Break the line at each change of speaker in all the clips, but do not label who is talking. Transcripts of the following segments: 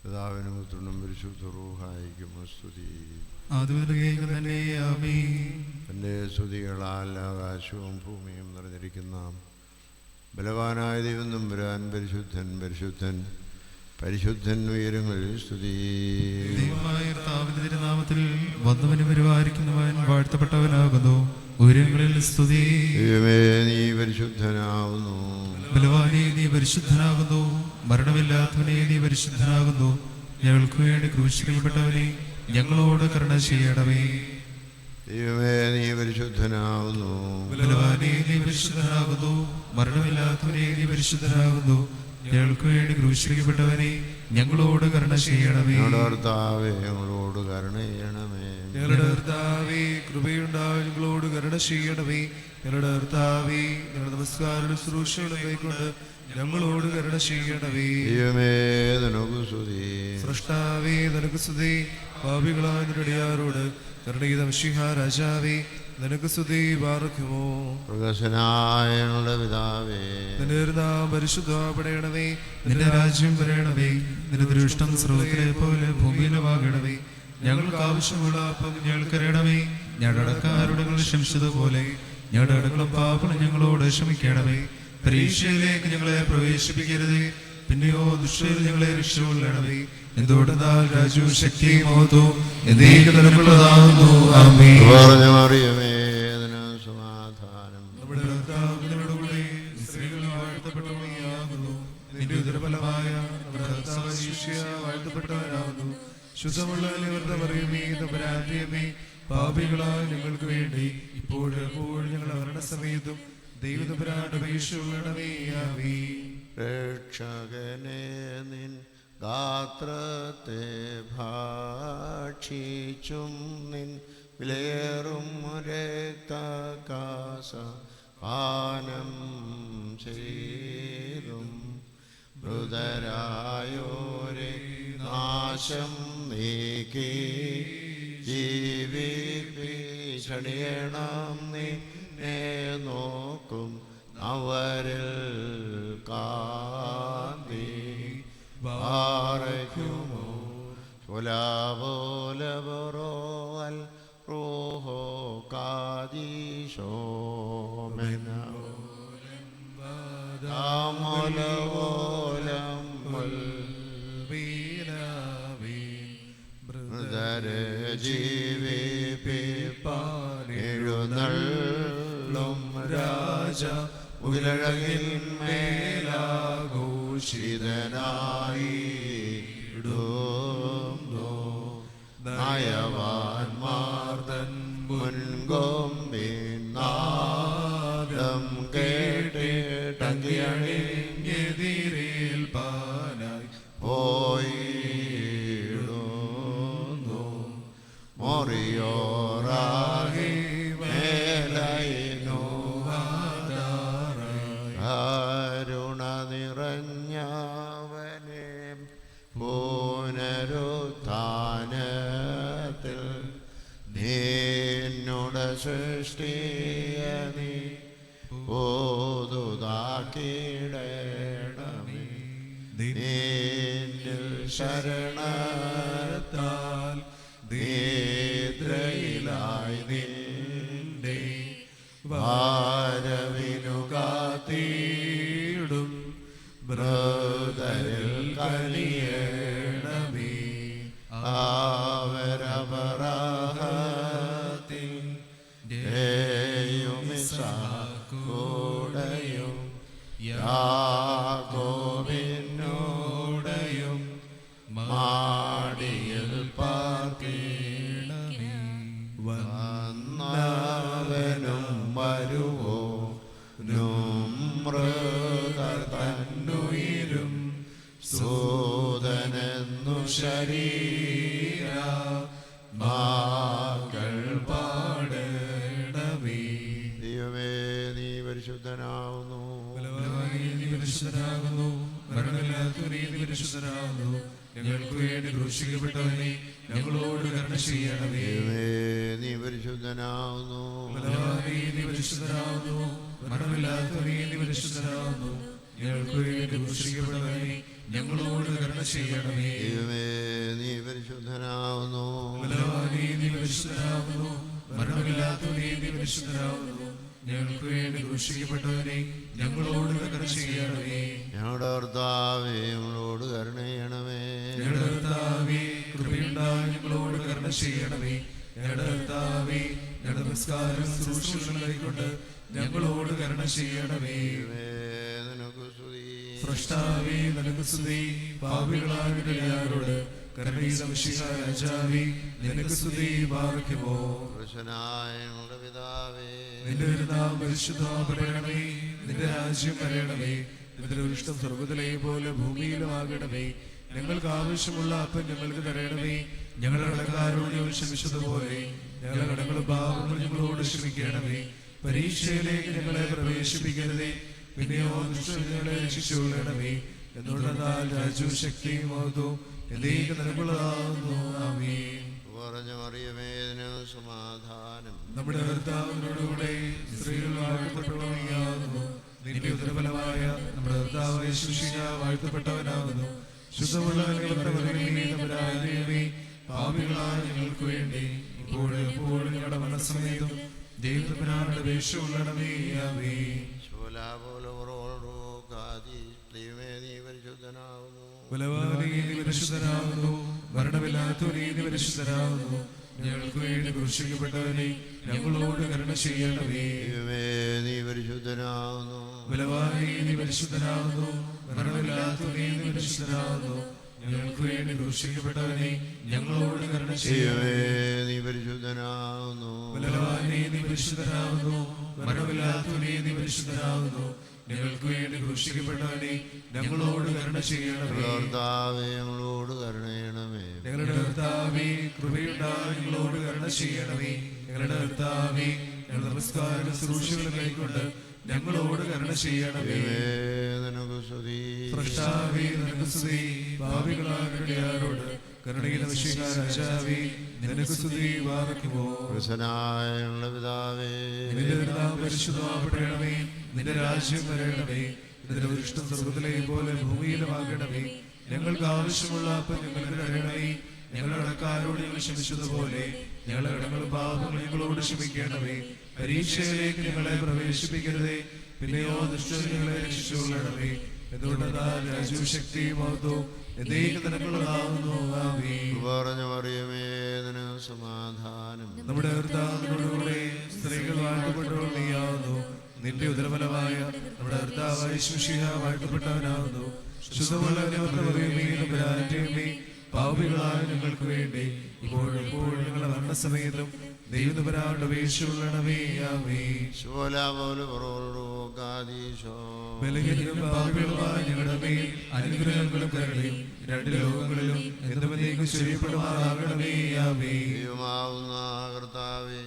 പിതാവിനും പുത്രനും പരിശുദ്ധ റൂഹായിക്കും സ്തുതി. തൻ്റെ സ്തുതികളാൽ ആകാശവും ഭൂമിയും നിറഞ്ഞിരിക്കുന്ന ബലവാനായ ദൈവം തമ്പുരാൻ പരിശുദ്ധൻ പരിശുദ്ധൻ പരിശുദ്ധൻ ഉയരങ്ങളിൽ സ്തുതി.
നാമത്തിൽ വന്നവനും പരിപാലിക്കുന്നവൻ വാഴ്ത്തപ്പെട്ടവനാകുന്നു. ഉയരങ്ങളിൽ സ്തുതി.
ദൈവമേ നീ പരിശുദ്ധനാകുന്നു.
ബലവാനേ നീ പരിശുദ്ധനാകുന്നു. മരണമില്ലാത്തവനെ നീ പരിശുദ്ധനാകുന്നു. ഞങ്ങൾക്ക് വേണ്ടി ക്രൂശിക്കപ്പെട്ടവനെ ഞങ്ങളോട് കരുണ ചെയ്യണമേ.
ദൈവമേ നീ പരിശുദ്ധനാകുന്നു.
ബലവാനേ നീ പരിശുദ്ധനാകുന്നു. മരണമില്ലാത്തവനെ നീ പരിശുദ്ധനാകുന്നു. ഞങ്ങൾക്ക് വേണ്ടി ക്രൂശിക്കപ്പെട്ടവനെ ഞങ്ങളോട് കരുണ ചെയ്യണമേ.
കർത്താവേ ഞങ്ങളോട് കരുണ ചെയ്യണമേ.
ഞങ്ങളുടെ കർത്താവേ കൃപയുണ്ടായി ഞങ്ങളോട് കരുണ ചെയ്യണമേ. ഞങ്ങളുടെ കർത്താവേ ഞങ്ങളുടെ നമസ്കാര ശുശ്രൂഷകളെ കൈക്കൊണ്ട് ഞങ്ങളോട് കരുണ ചെയ്യണമേ.
ദൈവമേ നിനക്ക് സ്തുതി.
സ്രഷ്ടാവേ നിനക്ക് സ്തുതി. പാപികളായ നിരടിയാരോട് കരുണീത മിശിഹാ രാജാവേ നിനക്ക് സ്തുതി. പാർക്കുമോ
പ്രകാശനായ ഞങ്ങളുടെ പിതാവേ,
നിന്റെ നാമം പരിശുദ്ധപ്പെടണമേ. നിന്റെ രാജ്യം വരണമേ. നിന്റെ ദൃഷ്ടം സ്രോതത്തിലെ പോലെ ഭൂമിയിലുമാകണമേ. ഞങ്ങൾക്ക് ആവശ്യമുള്ള അപ്പം ഞങ്ങൾക്ക് തരണമേ. ഞങ്ങളുടെ അടക്കാരോട് ക്ഷമിച്ചതുപോലെ ഞങ്ങളുടെ അടക്കളും പാപങ്ങളും ഞങ്ങളോട് ക്ഷമിക്കണമേ. പരീക്ഷയിലേക്ക് ഞങ്ങളെ പ്രവേശിപ്പിക്കരുതേ, പിന്നെയോ ദുഷ്ടയിൽ ഞങ്ങളെ രക്ഷകൊള്ളണമേ. എന്തുകൊണ്ടെന്നാൽ രാജ്യവും ശക്തിയും മഹത്വവും എന്നേക്കുള്ളതാകുന്നു. ആമേൻ.
മറിയമേ സമാധാനം.
നമ്മുടെ കർത്താവിനോട് കൂടെ സ്ത്രീകളിൽ വാഴ്ത്തപ്പെട്ടവനാകുന്നു. നിന്റെ ഉദരഫലമായ നമ്മുടെ കർത്താവ് ഈശോയാ വാഴ്ത്തപ്പെട്ടവനാകുന്നു. ശുദ്ധമുള്ള നിവർത്ത മറിയമേ തമ്പുരാന്റെയമ്മേ, പാപികളായ ഞങ്ങൾക്ക് വേണ്ടി ഇപ്പോഴും എപ്പോഴും ഞങ്ങളുടെ മരണസമയത്തും ദൈവതമ്പുരാന്റെ അപേക്ഷയുള്ളണമേ. ആമേൻ.
രക്ഷകനെ നിൻ ഗാത്രത്തെ ഭാക്ഷിച്ചും നിൻ വിലയേറും രക്തകാസ പാനം ചെയ്തും മൃതരായോരെ നാശം നീക്കി ജീവിപ്പിച്ചണിയണം നിന്നെ നോക്കും അവരിൽ കാന്തി ബാറയ്ക്കുമോ സ്വലാപോലവറോവൽ റൂഹോ കാദീശോമെന ദാമോലവോലം മൃതരെ ജീവിപ്പിപ്പാൻ എഴുന്നള്ളും രാജ ഉലകിന്മേലാഘോഷിതനായി നയവാൻമാർതൻ മുൻകൊമ്പിനാദം കേട്ടിട്ടങ്ങിയണിഞ്ഞെതിരേൽപ്പാനായി പോയിടുന്നു. മൊറിയോറാകി മേലയിനോ കരുണ നിറഞ്ഞവനെ പുനരുത്ഥാനത്തിൽ നിന്നുടെ സൃഷ്ടിയ നീ ഓതുതാക്കിടണമേ. നിന്നിൽ ശരണത്താൽ നിദ്രയിലായി നിന്റെ ഭാരവിനു കാത്തിടും മൃതരിൽ കനിയണമേ. ആവരപരാഹത്തിൽ കൂടെയും യാക്കോബിനോടെയും
ഞങ്ങൾക്ക് വേണ്ടി ക്രൂശിക്കപ്പെട്ടവനെ ഞങ്ങളോട് കരുണ ചെയ്യണമേ.
നീ പരിശുദ്ധനാവുന്നു,
നീ പരിശുദ്ധനാവുന്നു, മരണമില്ലാത്തവനേ നീ പരിശുദ്ധനാവുന്നു, ഞങ്ങൾക്ക് വേണ്ടി ക്രൂശിക്കപ്പെട്ടവനെ ഞങ്ങളോട് കരുണ ചെയ്യണമേ.
നീ പരിശുദ്ധനാവുന്നു,
നീ പരിശുദ്ധനാവുന്നു, മരണമില്ലാത്തവനേ നീ പരിശുദ്ധനാവുന്നു, ഞങ്ങൾക്ക് വേണ്ടി ക്രൂശിക്കപ്പെട്ടവനെ ഞങ്ങളോട് കരുണ ചെയ്യണമേ.
ഞങ്ങളുടെ കർത്താവേ ഞങ്ങളോട് കരുണ ചെയ്യണമേ.
ഞങ്ങളുടെ കർത്താവേ കൃപയുണ്ടായി ഞങ്ങളോട് കരുണ ചെയ്യണമേ. ഞങ്ങളുടെ കർത്താവേ ഞങ്ങളുടെ നമസ്കാരം ശുശ്രൂഷകൾ കൈക്കൊണ്ട് ഞങ്ങളോട് കരുണ ചെയ്യണമേ. സ്രഷ്ടാവേ നിനക്ക് സ്തുതി. പാപികളായ എല്ലാവരോട് കരുണയുടെ മിശിഹാ രാജാവേ നിനക്ക് സ്തുതി. പാർക്കുമോ
ഞങ്ങളുടെ പിതാവേ,
നിന്റെ തിരുനാമം പരിശുദ്ധമാക്കപ്പെടണമേ. നിന്റെ രാജ്യം വരണമേ. നിന്റെ ഇഷ്ടം സ്വർഗ്ഗത്തിലെ പോലെ ഭൂമിയിലുമാകണമേ. ഞങ്ങൾക്ക് ആവശ്യമുള്ള അപ്പം ഞങ്ങൾക്ക് തരണമേ. ഞങ്ങളുടെ കടക്കാരോട് ഞങ്ങൾ ക്ഷമിച്ചതുപോലെ ഞങ്ങളുടെ കടങ്ങളും പാപങ്ങളും ഞങ്ങളോട് ക്ഷമിക്കണമേ. പരീക്ഷയിലേക്ക് ഞങ്ങളെ പ്രവേശിപ്പിക്കരുതേ, പിന്നെയോ ദുഷ്ടങ്ങളെ രക്ഷിച്ചുകൊള്ളണമേ. എന്നുള്ളതാൽ രാജ്യവും ശക്തിയും മഹത്വവും എന്നേക്കും നിനക്കുള്ളതാകുന്നു. ആമേൻ.
സമാധാനം.
നമ്മുടെ കർത്താവിനോടുകൂടെ സ്ത്രീകൾ വാഴ്ത്തപ്പെട്ടവനാകുന്നു. നിന്റെ ഉദരഫലമായ നമ്മുടെ കർത്താവ് യേശുമിശിഹ വാഴ്ത്തപ്പെട്ടവനാകുന്നു. ശുദ്ധമുള്ള പാപികളായ ഞങ്ങൾക്ക് വേണ്ടി ഇപ്പോഴും എപ്പോഴും ഞങ്ങളുടെ മനസ്സമേതും ദൈവത്തിനാരുടെ വേഷമുള്ളണമേ. ആമേൻ. പരിശുദ്ധനാകുന്നു, മരണമില്ലാത്തവനേ നീ പരിശുദ്ധനാകുന്നു, ഞങ്ങൾക്ക് വേണ്ടി ക്രൂശിക്കപ്പെട്ടവനെ ഞങ്ങളോട് കരുണ ചെയ്യണമേ.
നീ പരിശുദ്ധനാകുന്നു,
നീ പരിശുദ്ധനാകുന്നു, മരണമില്ലാത്തവനേ നീ പരിശുദ്ധനാകുന്നു, ഞങ്ങൾക്ക് വേണ്ടി ക്രൂശിക്കപ്പെട്ടവനെ ഞങ്ങളോട് കരുണ ചെയ്യണമേ.
നീ പരിശുദ്ധനാകുന്നു,
നീ പരിശുദ്ധനാകുന്നു, മരണമില്ലാത്തവനേ നീ പരിശുദ്ധനാകുന്നു, ഞങ്ങൾക്ക് വേണ്ടി ക്രൂശിക്കപ്പെട്ടവനെ ഞങ്ങളോട് കരുണ ചെയ്യണമേ.
ഞങ്ങളോട് കരുണ ചെയ്യണമേ.
ഞങ്ങളുടെ കർത്താവേ കൃപയുണ്ടായി ഞങ്ങളോട് കരുണ ചെയ്യണമേ. ഞങ്ങളുടെ കർത്താവേ ഞങ്ങളുടെ നമസ്കാര ശുശ്രൂഷകൾ കൈക്കൊണ്ട് ഞങ്ങളോട് കരുണ ചെയ്യണമേ. സ്രഷ്ടാവേ നിനക്ക് സ്തുതി. പാപികളാരോട് കരുണയുടെ മിശിഹാ രാജാവേ നിനക്ക് സ്തുതി. പാർക്കുമോ
പിതാവേ,
നിന്റെ നാമം പരിശുദ്ധമാക്കപ്പെടണമേ. നിന്റെ രാജ്യം വരണമേ. നിന്റെ ഇഷ്ടം സ്വർഗ്ഗത്തിലെ പോലെ ഭൂമിയിലുമാകണമേ. ഞങ്ങൾക്ക് ആവശ്യമുള്ള അപ്പം ഞങ്ങൾക്ക് തരണമേ. ഞങ്ങളുടെ കടക്കാരോട് ഞങ്ങൾ ക്ഷമിച്ചതുപോലെ ഞങ്ങളുടെ കടങ്ങളും പാപങ്ങളും ഞങ്ങളോട് ക്ഷമിക്കണമേ. പരീക്ഷയിലേക്ക് ഞങ്ങളെ പ്രവേശിപ്പിക്കരുതേ, പിന്നെയോ ദുഷ്ടങ്ങളെ രക്ഷിച്ചുകൊള്ളണമേ. എന്തുകൊണ്ടെന്നാൽ രാജ്യവും ശക്തിയും മഹത്വവും എന്നേക്കും നിനക്കുള്ളതാകുന്നു. ആമേൻ.
സമാധാനം.
നമ്മുടെ കർത്താവിനോടുകൂടെ സ്ത്രീകൾ വാഴ്ത്തപ്പെട്ടവനാകുന്നു. നിന്റെ ഉദരഫലമായ നമ്മുടെ കർത്താവായ യേശുമിശിഹ വാഴ്ത്തപ്പെട്ടവനാകുന്നു. ശുദ്ധമുള്ള മറിയമേ പാപികളായ ഞങ്ങൾക്ക് വേണ്ടി ഇപ്പോഴും എപ്പോഴും ഞങ്ങളുടെ മരണസമയത്തും ദൈവനിപരാളുടെ വേഷമുള്ളണമേ. ആമേൻ. ബലഹീനരും പാപികളുമായ ഞങ്ങളുടെ മേൽ അനുഗ്രഹങ്ങളും കരുണയും രണ്ട് ലോകങ്ങളിലും എന്നേക്കും ശരിപ്പെടുമാറാകണമേ. ആമേൻ.
കർത്താവേ,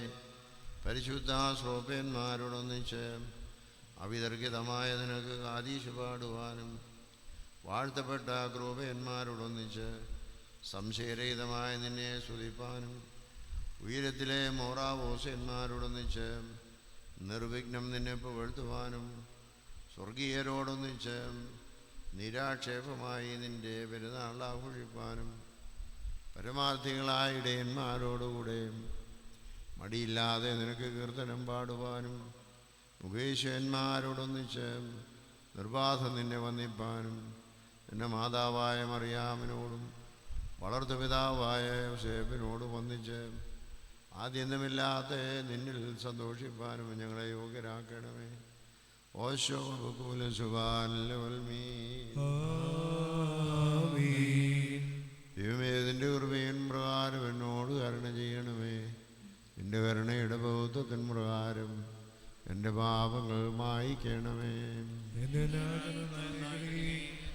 പരിശുദ്ധ ശ്രോപ്യന്മാരോടൊന്നിച്ച് അവിതർക്കിതമായ നിനക്ക് ആദീശ് പാടുവാനും വാഴ്ത്തപ്പെട്ട ക്രൂപന്മാരോടൊന്നിച്ച് സംശയരഹിതമായ നിന്നെ സ്തുതിപ്പാനും ഉയരത്തിലെ മോറാവോസന്മാരോടൊന്നിച്ച് നിർവിഘ്നം നിന്നെ പുകഴ്ത്തുവാനും സ്വർഗീയരോടൊന്നിച്ച് നിരാക്ഷേപമായി നിന്റെ പെരുന്നാൾ ആഘോഷിപ്പാനും പരമാർത്ഥികളായ ഇടയന്മാരോടുകൂടെ മടിയില്ലാതെ നിനക്ക് കീർത്തനം പാടുവാനും മുഖേശ്വന്മാരോടൊന്നിച്ച് നിർബാധം നിന്നെ വന്ദിപ്പാനും എൻ്റെ മാതാവായ മറിയാമിനോടും വളർത്തുപിതാവായ യോസേഫിനോടും വന്ദിച്ച് ആദ്യന്തമില്ലാത്ത നിന്നിൽ സന്തോഷിപ്പാനും ഞങ്ങളെ യോഗ്യരാക്കണമേ. ഓശോ ദൈവമേ, നിന്റെ കൃപയിൻ പ്രകാരം എന്നോട് കരുണ ചെയ്യണമേ. നിന്റെ കരുണയുടെ ബൗദ്ധത്തിൻ പ്രകാരം എൻ്റെ പാപങ്ങൾ മായിക്കണമേ.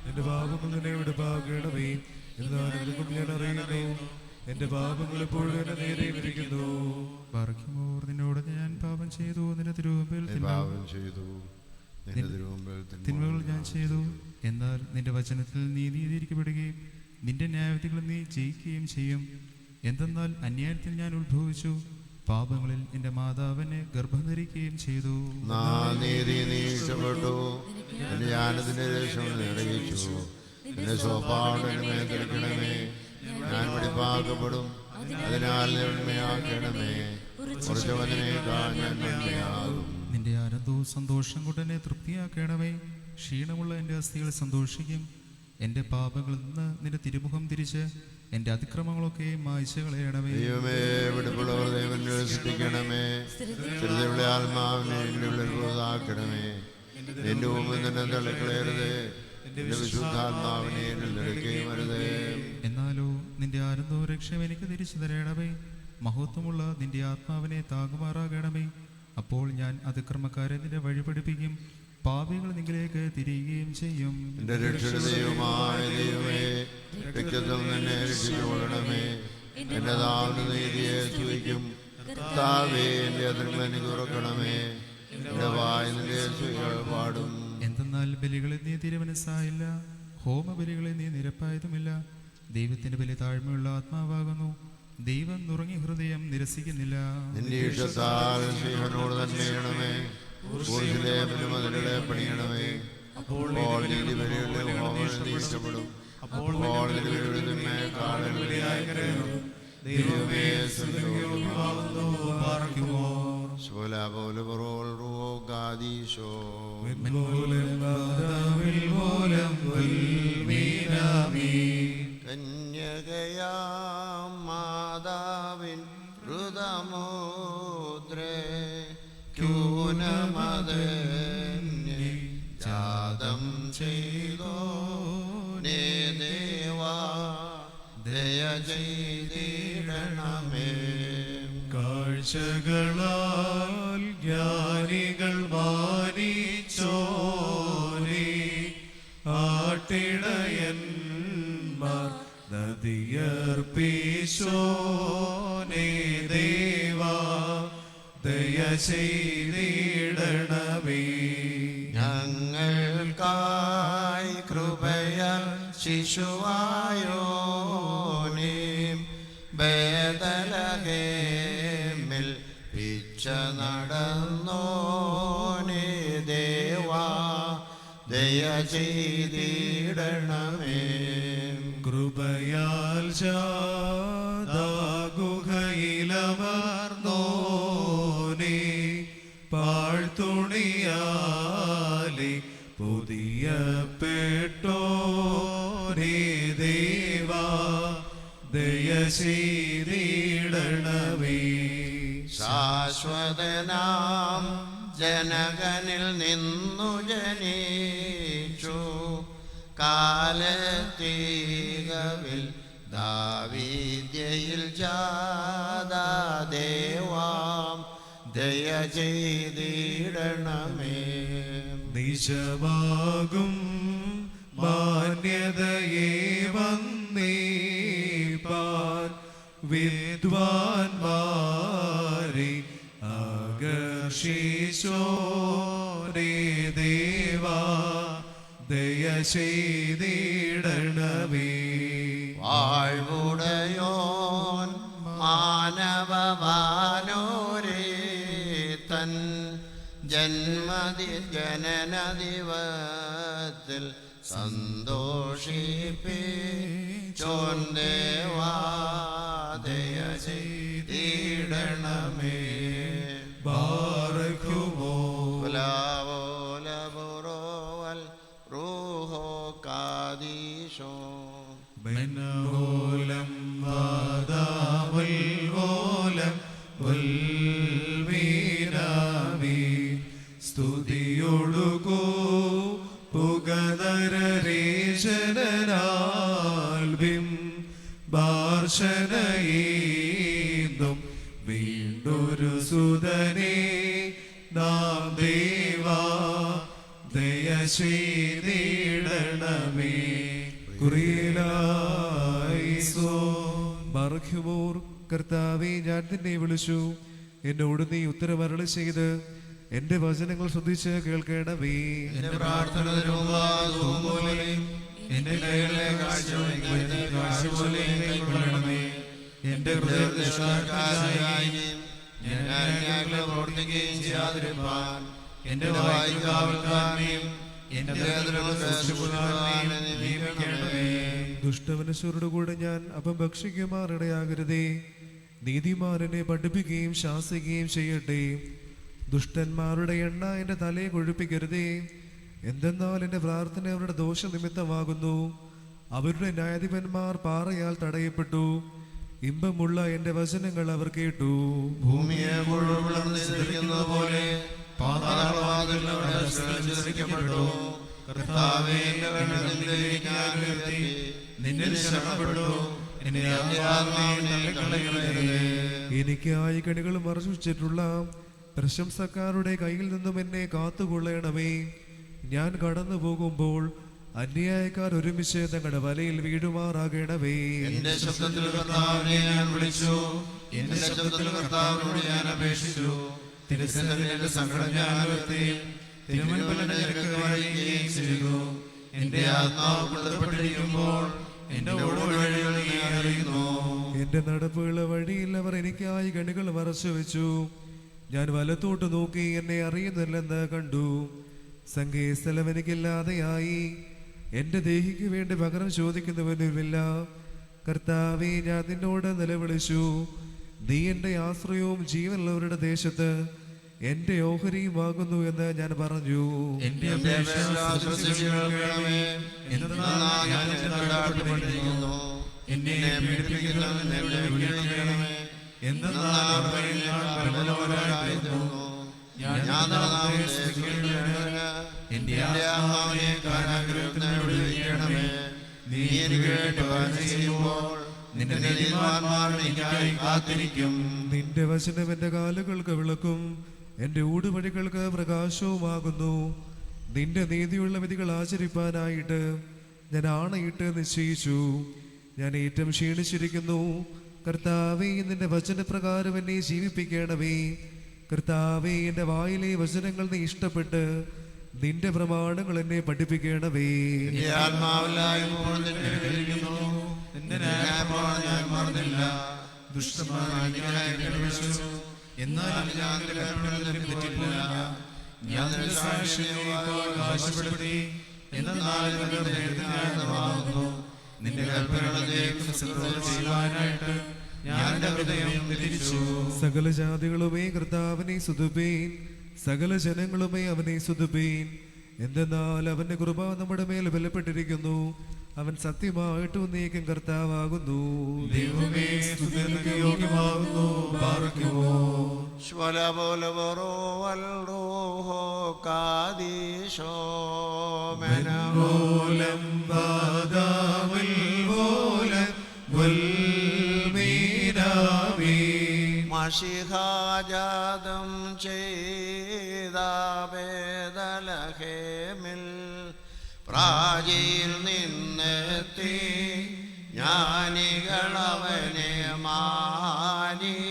എന്റെ പാപങ്ങൾ നിന്നെ വിടുപ്പാക്കണമേ. എന്നാലും ഞാൻ അറിയുന്നു എന്റെ പാപങ്ങൾ എപ്പോഴും എന്നെ നേരെ വിരിക്കുന്നു.
നിന്നോട് ഞാൻ പാപം ചെയ്തു, നിന്റെ തിരുമുമ്പിൽ തിന്മകൾ ഞാൻ ചെയ്തു. എന്നാൽ നിന്റെ വചനത്തിൽ നീ നീതിയിരിക്കപ്പെടുകയും നിന്റെ ന്യായവിധികൾ നീ ജയിക്കുകയും ചെയ്യും. എന്തെന്നാൽ അന്യായത്തിൽ ഞാൻ ഉത്ഭവിച്ചു, പാപങ്ങളിൽ എൻ്റെ മാതാവിനെ ഗർഭം ധരിക്കുകയും ചെയ്തു.
നീതി നീ ഇഷ്ടപ്പെട്ടു, എന്റെ ജ്ഞാനത്തിന്റെ രക്ഷ നിറയിച്ചു. എന്റെ സ്വഭാവമേ തിരക്കണമേ, ഞാൻ വെടിപ്പാക്കപ്പെടും, അതിനാൽ നന്മയാക്കണമേ. കുറച്ചവനേക്കാൾ ഞാൻ നന്മയാകും.
നിന്റെ ആനന്ദവും സന്തോഷം കൊണ്ട് എന്നെ തൃപ്തിയാക്കണമേ. ക്ഷീണമുള്ള എൻ്റെ അസ്ഥികൾ സന്തോഷിക്കും. എൻ്റെ പാപങ്ങളിൽ നിന്ന് നിന്റെ തിരുമുഖം തിരിച്ച് എൻ്റെ അതിക്രമങ്ങളൊക്കെ മായ്ച്ചു കളയണമേ.
ദൈവമേ, വെടിപ്പുള്ളവർ ദൈവനെ സൃഷ്ടിക്കണമേ. സ്ഥിരതയുള്ള ആത്മാവിനെ എൻ്റെ ഉള്ളിൽ പുതുതാക്കണമേ. നിന്റെ മുമ്പിൽ തന്നെ തള്ളിക്കളയരുതേ, നിന്റെ വിശുദ്ധാത്മാവിനെ നിലയ്ക്കുകയും അരുതേ.
എന്നാലോ നിന്റെ ആനന്ദവും രക്ഷയും എനിക്ക് തിരിച്ചു തരണമേ. മഹത്വമുള്ള നിന്റെ ആത്മാവിനെ താകുമാറാകണമേ. അപ്പോൾ ഞാൻ അതിക്രമക്കാരെ നിന്റെ വഴി പഠിപ്പിക്കും, പാപികൾ നിങ്ങളിലേക്ക് തിരിയുകയും ചെയ്യും.
എന്റെ രക്ഷകദൈവമായ ദൈവമേ, വ്യക്തിത്വം തന്നെ രക്ഷിച്ചുകൊള്ളണമേ. എന്റെ ദാവന നീതിയെ സ്തുതിക്കും. കർത്താവേ, എന്റെ അതിർമ നീ തുറക്കണമേ. എന്റെ വായ നിന്റെ സ്തുതികൾ പാടും.
എന്തെന്നാൽ ബലികളെ നീ തിരുമനസ്സായില്ല, ഹോമബലികളെ നീ നിരപ്പായതുമില്ല. ദൈവത്തിന്റെ ബലി താഴ്മയുള്ള ആത്മാവാകുന്നു. ദൈവം നുറങ്ങി ഹൃദയം നിരസിക്കുന്നില്ല.
നിന്റെ ഇഷ്ടത്താൽ ശ്രീഹനോട് തന്നെ ചെയ്യണമേ. കുരിശിലെ മതിലുകളെ പണിയണമേ. അപ്പോൾ നീതി ബലികളുടെ ഹോമം നീ ഇഷ്ടപ്പെടും. അപ്പോൾ നിന്റെ ബലികളുടെ കാലം ബലിയായി കരുതും. ദൈവമേ, കന്യകയാം മാതാവിൻ ഹൃദമോദ്രേ ക്യൂനമതന്നെ ജാതം ചെയ്തോ നേ ദേവാ, ദയ ചെയ്തിടണമേ.
കാഴ്ചകളാൽ ജ്ഞാനികൾ മാനിച്ചോരേ, ആട്ടിടയന്മാർ നദിയർപ്പിച്ചോനേ ദേവാ, ദയ ചെയ്തിടണമേ.
ഞങ്ങൾക്കായി കൃപയാൽ ശിശുവായോനേ, ബേതലഹേമിൽ പിച്ച നടന്നോനേ ദേവാ, ദയ ചെയ്തിടണമേ.
കൃപയാൽ ഗുഹയിലമർന്നോനേ, പാഴ്ത്തുണിയാലി പുതിയ പെട്ടോനേ ദേവാ, ദയ ചെയ്തിടണമേ.
ശാശ്വതനാം ജനകനിൽ നിന്നു ജനിച്ചു, കാലത്തീകവിൽ ദാവീദ്യയിൽ ജാതാ ദേവാം, ദയ ചെയ്തിടണമേ.
നിജമാകും മാന്യതയെ വന്നേപ്പാൻ വിദ്വാൻമാരെ ആകർഷിച്ചോരേ ദേവാ, ദയ ചെയ്തിടണമേ.
വാഴ്വുടയോൻ മാനവവാനോരേ തൻ ജനനദിവത്തിൽ സന്തോഷിപ്പിച്ചോൻ ദേവാ, ദയ ചെയ്തിടണമേ.
ബാറക്കുമോ
ലാവോലബുറോവൽ റൂഹോ കാദീശോ
മെന്നോലം വാദാവൽ ഓലം വൽവീരാമി, സ്തുതിയൊടുകൂ പുകനരേശനാൽവിം ബാർശനയേന്തും വീണ്ടൊരു സുതനേ നാം ദേവാ, ദയ ചെയ്തിടണമേ. ബർഖ്യുമോർ, കർത്താവേ, ഞാൻ നിന്നെ വിളിച്ചു, എന്നോട് നീ ഉത്തരമരുളി ചെയ്ത് എന്റെ വചനങ്ങൾ ശ്രദ്ധിച്ച് കേൾക്കണമേ.
എന്റെ പ്രാർത്ഥന
എന്റെ കൈകളെ കാഴ്ച പോലെ കൈക്കൊള്ളണമേ. എന്റെ ഹൃദയത്തിൽ പ്രവർത്തിക്കുകയും ചെയ്യാതിരുപ്പാൻ എന്റെ വായ്ക്ക് കാവൽക്കാരനെയും എന്റെ നിയമിക്കണമേ.
ദുഷ്ടമനുഷ്യരുടെ കൂടെ ഞാൻ അപ്പം ഭക്ഷിക്കുമാറിടയാകരുതേ. നീതിമാനെ പഠിപ്പിക്കുകയും ശാസിക്കുകയും ചെയ്യട്ടെ. ദുഷ്ടന്മാരുടെ എണ്ണ എൻ്റെ തലയെ കൊഴുപ്പിക്കരുതേ. എന്തെന്നാൽ എൻ്റെ പ്രാർത്ഥന അവരുടെ ദോഷനിമിത്തമാകുന്നു. അവരുടെ ന്യായാധിപന്മാർ പാറയാൽ തടയപ്പെട്ടു. ഇമ്പമുള്ള എൻ്റെ വചനങ്ങൾ അവർ കേട്ടു.
ഭൂമിയെ പിളർന്നിരിക്കുന്നത് പോലെ
എനിക്കായി കണികൾ മറച്ചുവെച്ചിട്ടുള്ള പ്രശംസക്കാരുടെ കയ്യിൽ നിന്നും എന്നെ കാത്തുകൊള്ളണമേ. ഞാൻ കടന്നു പോകുമ്പോൾ അന്യായക്കാർ ഒരുമിച്ച് തങ്ങളുടെ വലയിൽ വീഴുമാറാകണമേ.
എന്റെ ശബ്ദത്തിൽ കർത്താവിനെ ഞാൻ വിളിച്ചു, എന്റെ ശബ്ദത്തിൽ കർത്താവിനോട് ഞാൻ അപേക്ഷിച്ചു. തിരുസന്നിധിയിൽ എന്റെ സങ്കടം ഞാൻ ഉയർത്തി, തിരുമുൻപിൽ എന്റെ ഞെരുക്കം അറിയുകയും ചെയ്തു. എന്റെ ആത്മാവ് ബന്ധപ്പെട്ടിരിക്കുമ്പോൾ എന്റെ ഓടുവഴികൾ നീ അറിയുന്നു.
എന്റെ നടപ്പുകളുടെ വഴിയിൽ അവർ എനിക്കായി കണികൾ മറച്ചു വെച്ചു. ഞാൻ വലത്തോട്ട് നോക്കി എന്നെ അറിയുന്നില്ലെന്ന് കണ്ടു. സംഗീതസ്ഥലം എനിക്കില്ലാതെയായി. എന്റെ ദേഹിക്ക് വേണ്ടി പകരം ചോദിക്കുന്നവനുമില്ല. കർത്താവേ, ഞാൻ നിന്നോട് നിലവിളിച്ചു. നീ എന്റെ ആശ്രയവും ജീവനുള്ളവരുടെ ദേശത്ത് എന്റെ ഓഹരിയുമാകുന്നു എന്ന് ഞാൻ പറഞ്ഞു.
എന്നെ
നിന്റെ വചനം എന്റെ കാലുകൾക്ക് വിളക്കും, എന്റെ ഊടുവഴികൾക്ക് പ്രകാശവുമാകുന്നു. നിന്റെ നീതിയുള്ള വിധികൾ ആചരിപ്പാനായിട്ട് ഞാൻ ആണയിട്ട് നിശ്ചയിച്ചു. ഞാൻ ഏറ്റവും ക്ഷീണിച്ചിരിക്കുന്നു. കർത്താവേ, നിന്റെ വചനപ്രകാരം എന്നെ ജീവിപ്പിക്കണമേ. കർത്താവേ, എന്റെ വായിലെ വചനങ്ങൾ നീ ഇഷ്ടപ്പെട്ട് നിന്റെ പ്രമാണങ്ങൾ എന്നെ പഠിപ്പിക്കണമേ. സകല ജാതികളുമേ കർത്താവിനെ സ്തുതിപ്പീൻ, സകല ജനങ്ങളുമേ അവനെ സ്തുതിപ്പീൻ. എന്തെന്നാൽ അവന്റെ കൃപ നമ്മുടെ മേൽ ബലപ്പെട്ടിരിക്കുന്നു. അവൻ സത്യമായിട്ടും നീക്കും കർത്താവാകുന്നു.
ദൈവമേ, സ്തുതിക്ക് യോഗ്യമാകുന്നു.
മഷിഹാജാതം ചെയ്ത ബേദലഹേമിൽ പ്രാചീൽ നിന്നെത്തി ജ്ഞാനികളവനെ മാനിപ്പാൻ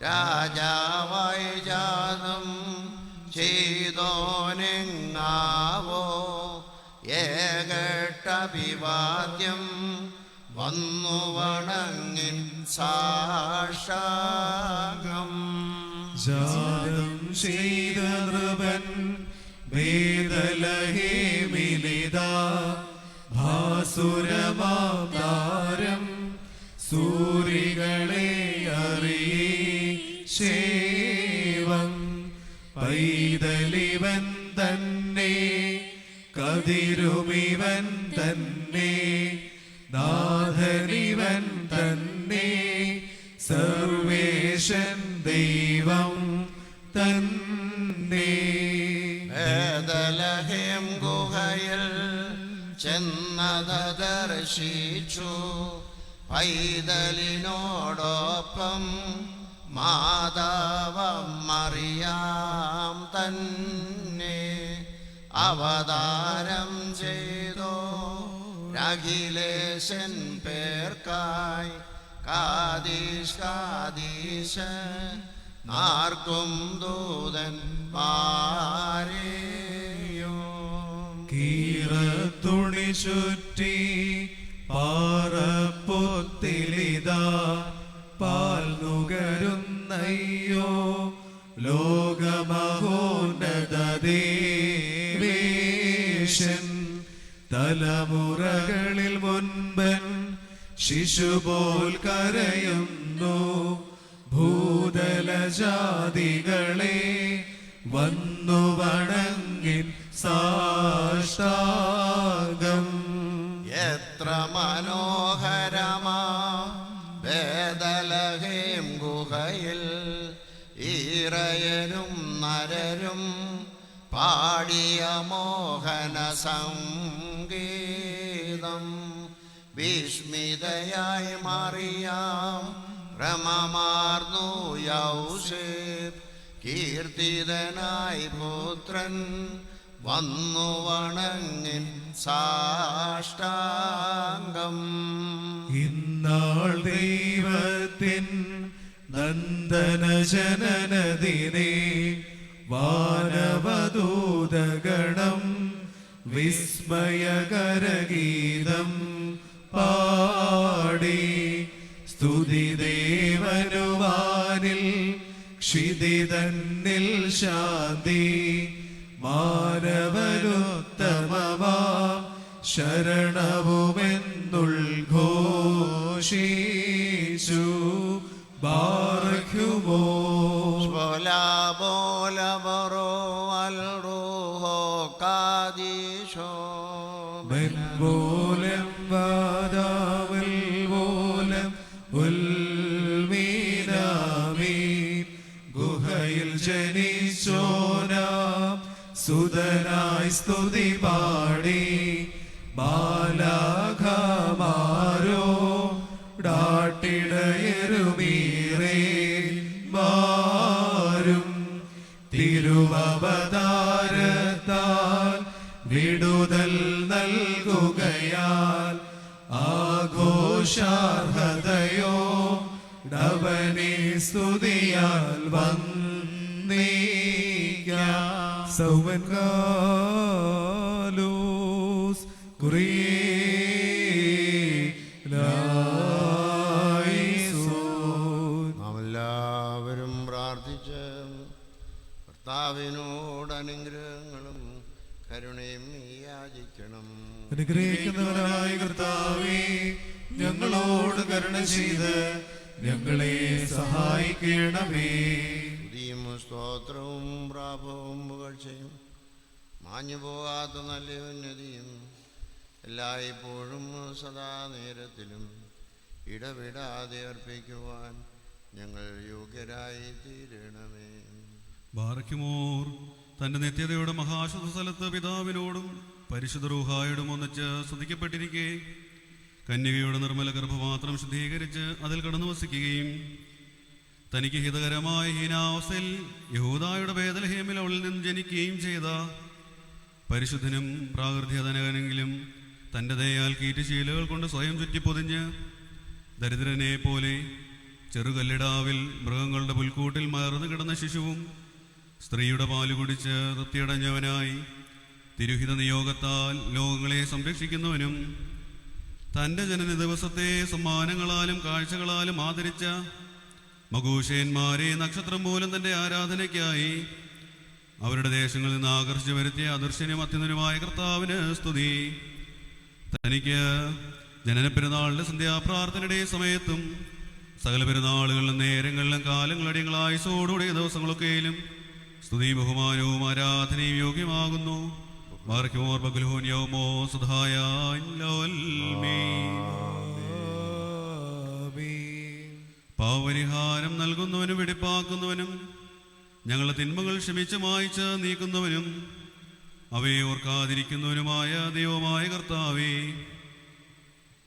രാജാവായി ജാതം ചെയ്തോനെങ്ങാവോ ഏകട്ടഭിവാദ്യം വന്നു വണങ്ങിൻ സാക്ഷാംഗം.
ജാതം ചെയ്ത നൃപൻ ബേദലഹേമിലിതാ ഭാസുരമാതാരം സൂരികളെ അറിയേവം പൈതലിവൻ തന്നെ കതിരുമിവൻ തന്നെ നാഥനിവൻ തന്നെ സർവേശൻ ദൈവം തന്നെ.
ബേദലഹേം ഗുഹയിൽ ചെന്നത് ദർശിച്ചു പൈതലിനോടൊപ്പം മാതാവം മറിയാം തന്നെ അവതാരം ചെയ്തോ അഖിലേശൻ പേർക്കായി കാദീശ് കാദീശ് ആർക്കും ദൂതൻ പാരേയോ
കീറ ചുറ്റി പാറപ്പൊത്തിലിതാ പാൽ നുകരുന്നയ്യോ ലോകമഹോന്നതദേവേശൻ തലമുറകളിൽ മുൻപൻ ശിശുപോൽ കരയുന്നു ഭൂതലജാതികളെ വന്നു വണങ്ങിൻ സാഷ്ടാംഗം.
എത്ര മനോഹരമാ ബേദലഹേം ഗുഹയിൽ ഈറയരും നരരും പാടിയ മോഹന സംഗീതം. വിസ്മിതയായി മറിയാം ഭ്രമമാർന്നു യൗസേപ്പ് കീർത്തിതനായി പുത്രൻ വന്നു വണങ്ങിൻ സാഷ്ടാംഗം.
ഇന്നാൾ ദൈവത്തിൻ നന്ദന ജനനദിനെ വാനവദൂതഗണം വിസ്മയകരഗീതം പാടി സ്തുതിദേവനുവാനിൽ ക്ഷിതിതന്നിൽ ശാന്തി മാനവനുത്തമമാം ശരണവുമെന്നുൾഘോഷിച്ചു ബാറഖ്യുമോ
ബോലബോലബറോ അൽറൂഹോ കാദീശോ
മെൻപോലം വാദാവൽ പോലം ഉൽമീനാമീൻ ഗുഹയിൽ ജനിച്ചോനാം സുതനായി സ്തുതി പാടി ബാലാഘമാരോ ഡാട്ടിടയരുമീറേ മാരും തിരുവവതാരത്താൽ വിടുതൽ നൽകുകയാൽ ആഘോഷാർഹതയോ ഡവനെ സ്തുതിയാൽ വന്നീക്കാം. സൗവൻകാലോസ്
നാം എല്ലാവരും പ്രാർത്ഥിച്ച് കർത്താവിനോട് അനുഗ്രഹങ്ങളും കരുണയും യാചിക്കണം.
അനുഗ്രഹിക്കുന്നവനായ കർത്താവേ, ഞങ്ങളോട് കരുണ ചെയ്ത് ഞങ്ങളെ സഹായിക്കണമേ.
സ്തുതിയും സ്തോത്രവും പ്രാപവും പുകഴ്ചയും മാഞ്ഞു പോകാത്ത നല്ല ഉന്നതിയും എല്ലായ്പ്പോഴും സദാ നേരത്തിലും ഇടവിടാതെ അർപ്പിക്കുവാൻ ഞങ്ങൾ യോഗ്യരായി തീരണമേ.
ബാറയ്ക്കുമോർ തന്റെ നിത്യതയുടെ മഹാശുദ്ധ സ്ഥലത്ത് പിതാവിനോടും പരിശുദ്ധ റൂഹായോടും ഒന്നിച്ച് സ്തുതിക്കപ്പെട്ടിരിക്കെ കന്യകയുടെ നിർമ്മല ഗർഭപാത്രം ശുദ്ധീകരിച്ച് അതിൽ കടന്നു വസിക്കുകയും തനിക്ക് ഹിതകരമായ ഹീനാവസ്ഥയിൽ യഹൂദായുടെ ബേത്ലഹേമിൽ അവളിൽ നിന്ന് ജനിക്കുകയും ചെയ്ത പരിശുദ്ധനും പ്രാകൃത്യധനകനെങ്കിലും തൻ്റെ ദയാൽ കീറ്റുശീലകൾ കൊണ്ട് സ്വയം ചുറ്റിപ്പൊതിഞ്ഞ് ദരിദ്രനെ പോലെ ചെറുകല്ലിടാവിൽ മൃഗങ്ങളുടെ പുൽക്കൂട്ടിൽ മറന്നു കിടന്ന ശിശുവും സ്ത്രീയുടെ പാല് കുടിച്ച് തൃപ്തിയടഞ്ഞവനായി തിരുഹിത നിയോഗത്താൽ ലോകങ്ങളെ സംരക്ഷിക്കുന്നവനും തൻ്റെ ജനന ദിവസത്തെ സമ്മാനങ്ങളാലും കാഴ്ചകളാലും ആദരിച്ച മകൂഷയന്മാരെ നക്ഷത്രം മൂലം തൻ്റെ ആരാധനയ്ക്കായി അവരുടെ ദേശങ്ങളിൽ നിന്ന് ആകർഷിച്ചു വരുത്തിയ അദർശനും അത്യുന്നതനുമായ കർത്താവിന് സ്തുതി. തനിക്ക് ജനന പെരുന്നാളിൻ്റെ സന്ധ്യാപ്രാർത്ഥനയുടെ സമയത്തും സകല പെരുന്നാളുകളിലും നേരങ്ങളിലും കാലങ്ങളടിയങ്ങൾ ആയുസോടുകൂടിയ ദിവസങ്ങളൊക്കെയിലും സ്തുതി ബഹുമാനവും ആരാധനയും യോഗ്യമാകുന്നു. പാവപരിഹാരം നൽകുന്നവനും വെടിപ്പാക്കുന്നവനും ഞങ്ങളുടെ തിന്മകൾ ക്ഷമിച്ച് മായ്ച്ച് നീക്കുന്നവനും അവയെ ഓർക്കാതിരിക്കുന്നവനുമായ ദൈവമായ കർത്താവേ,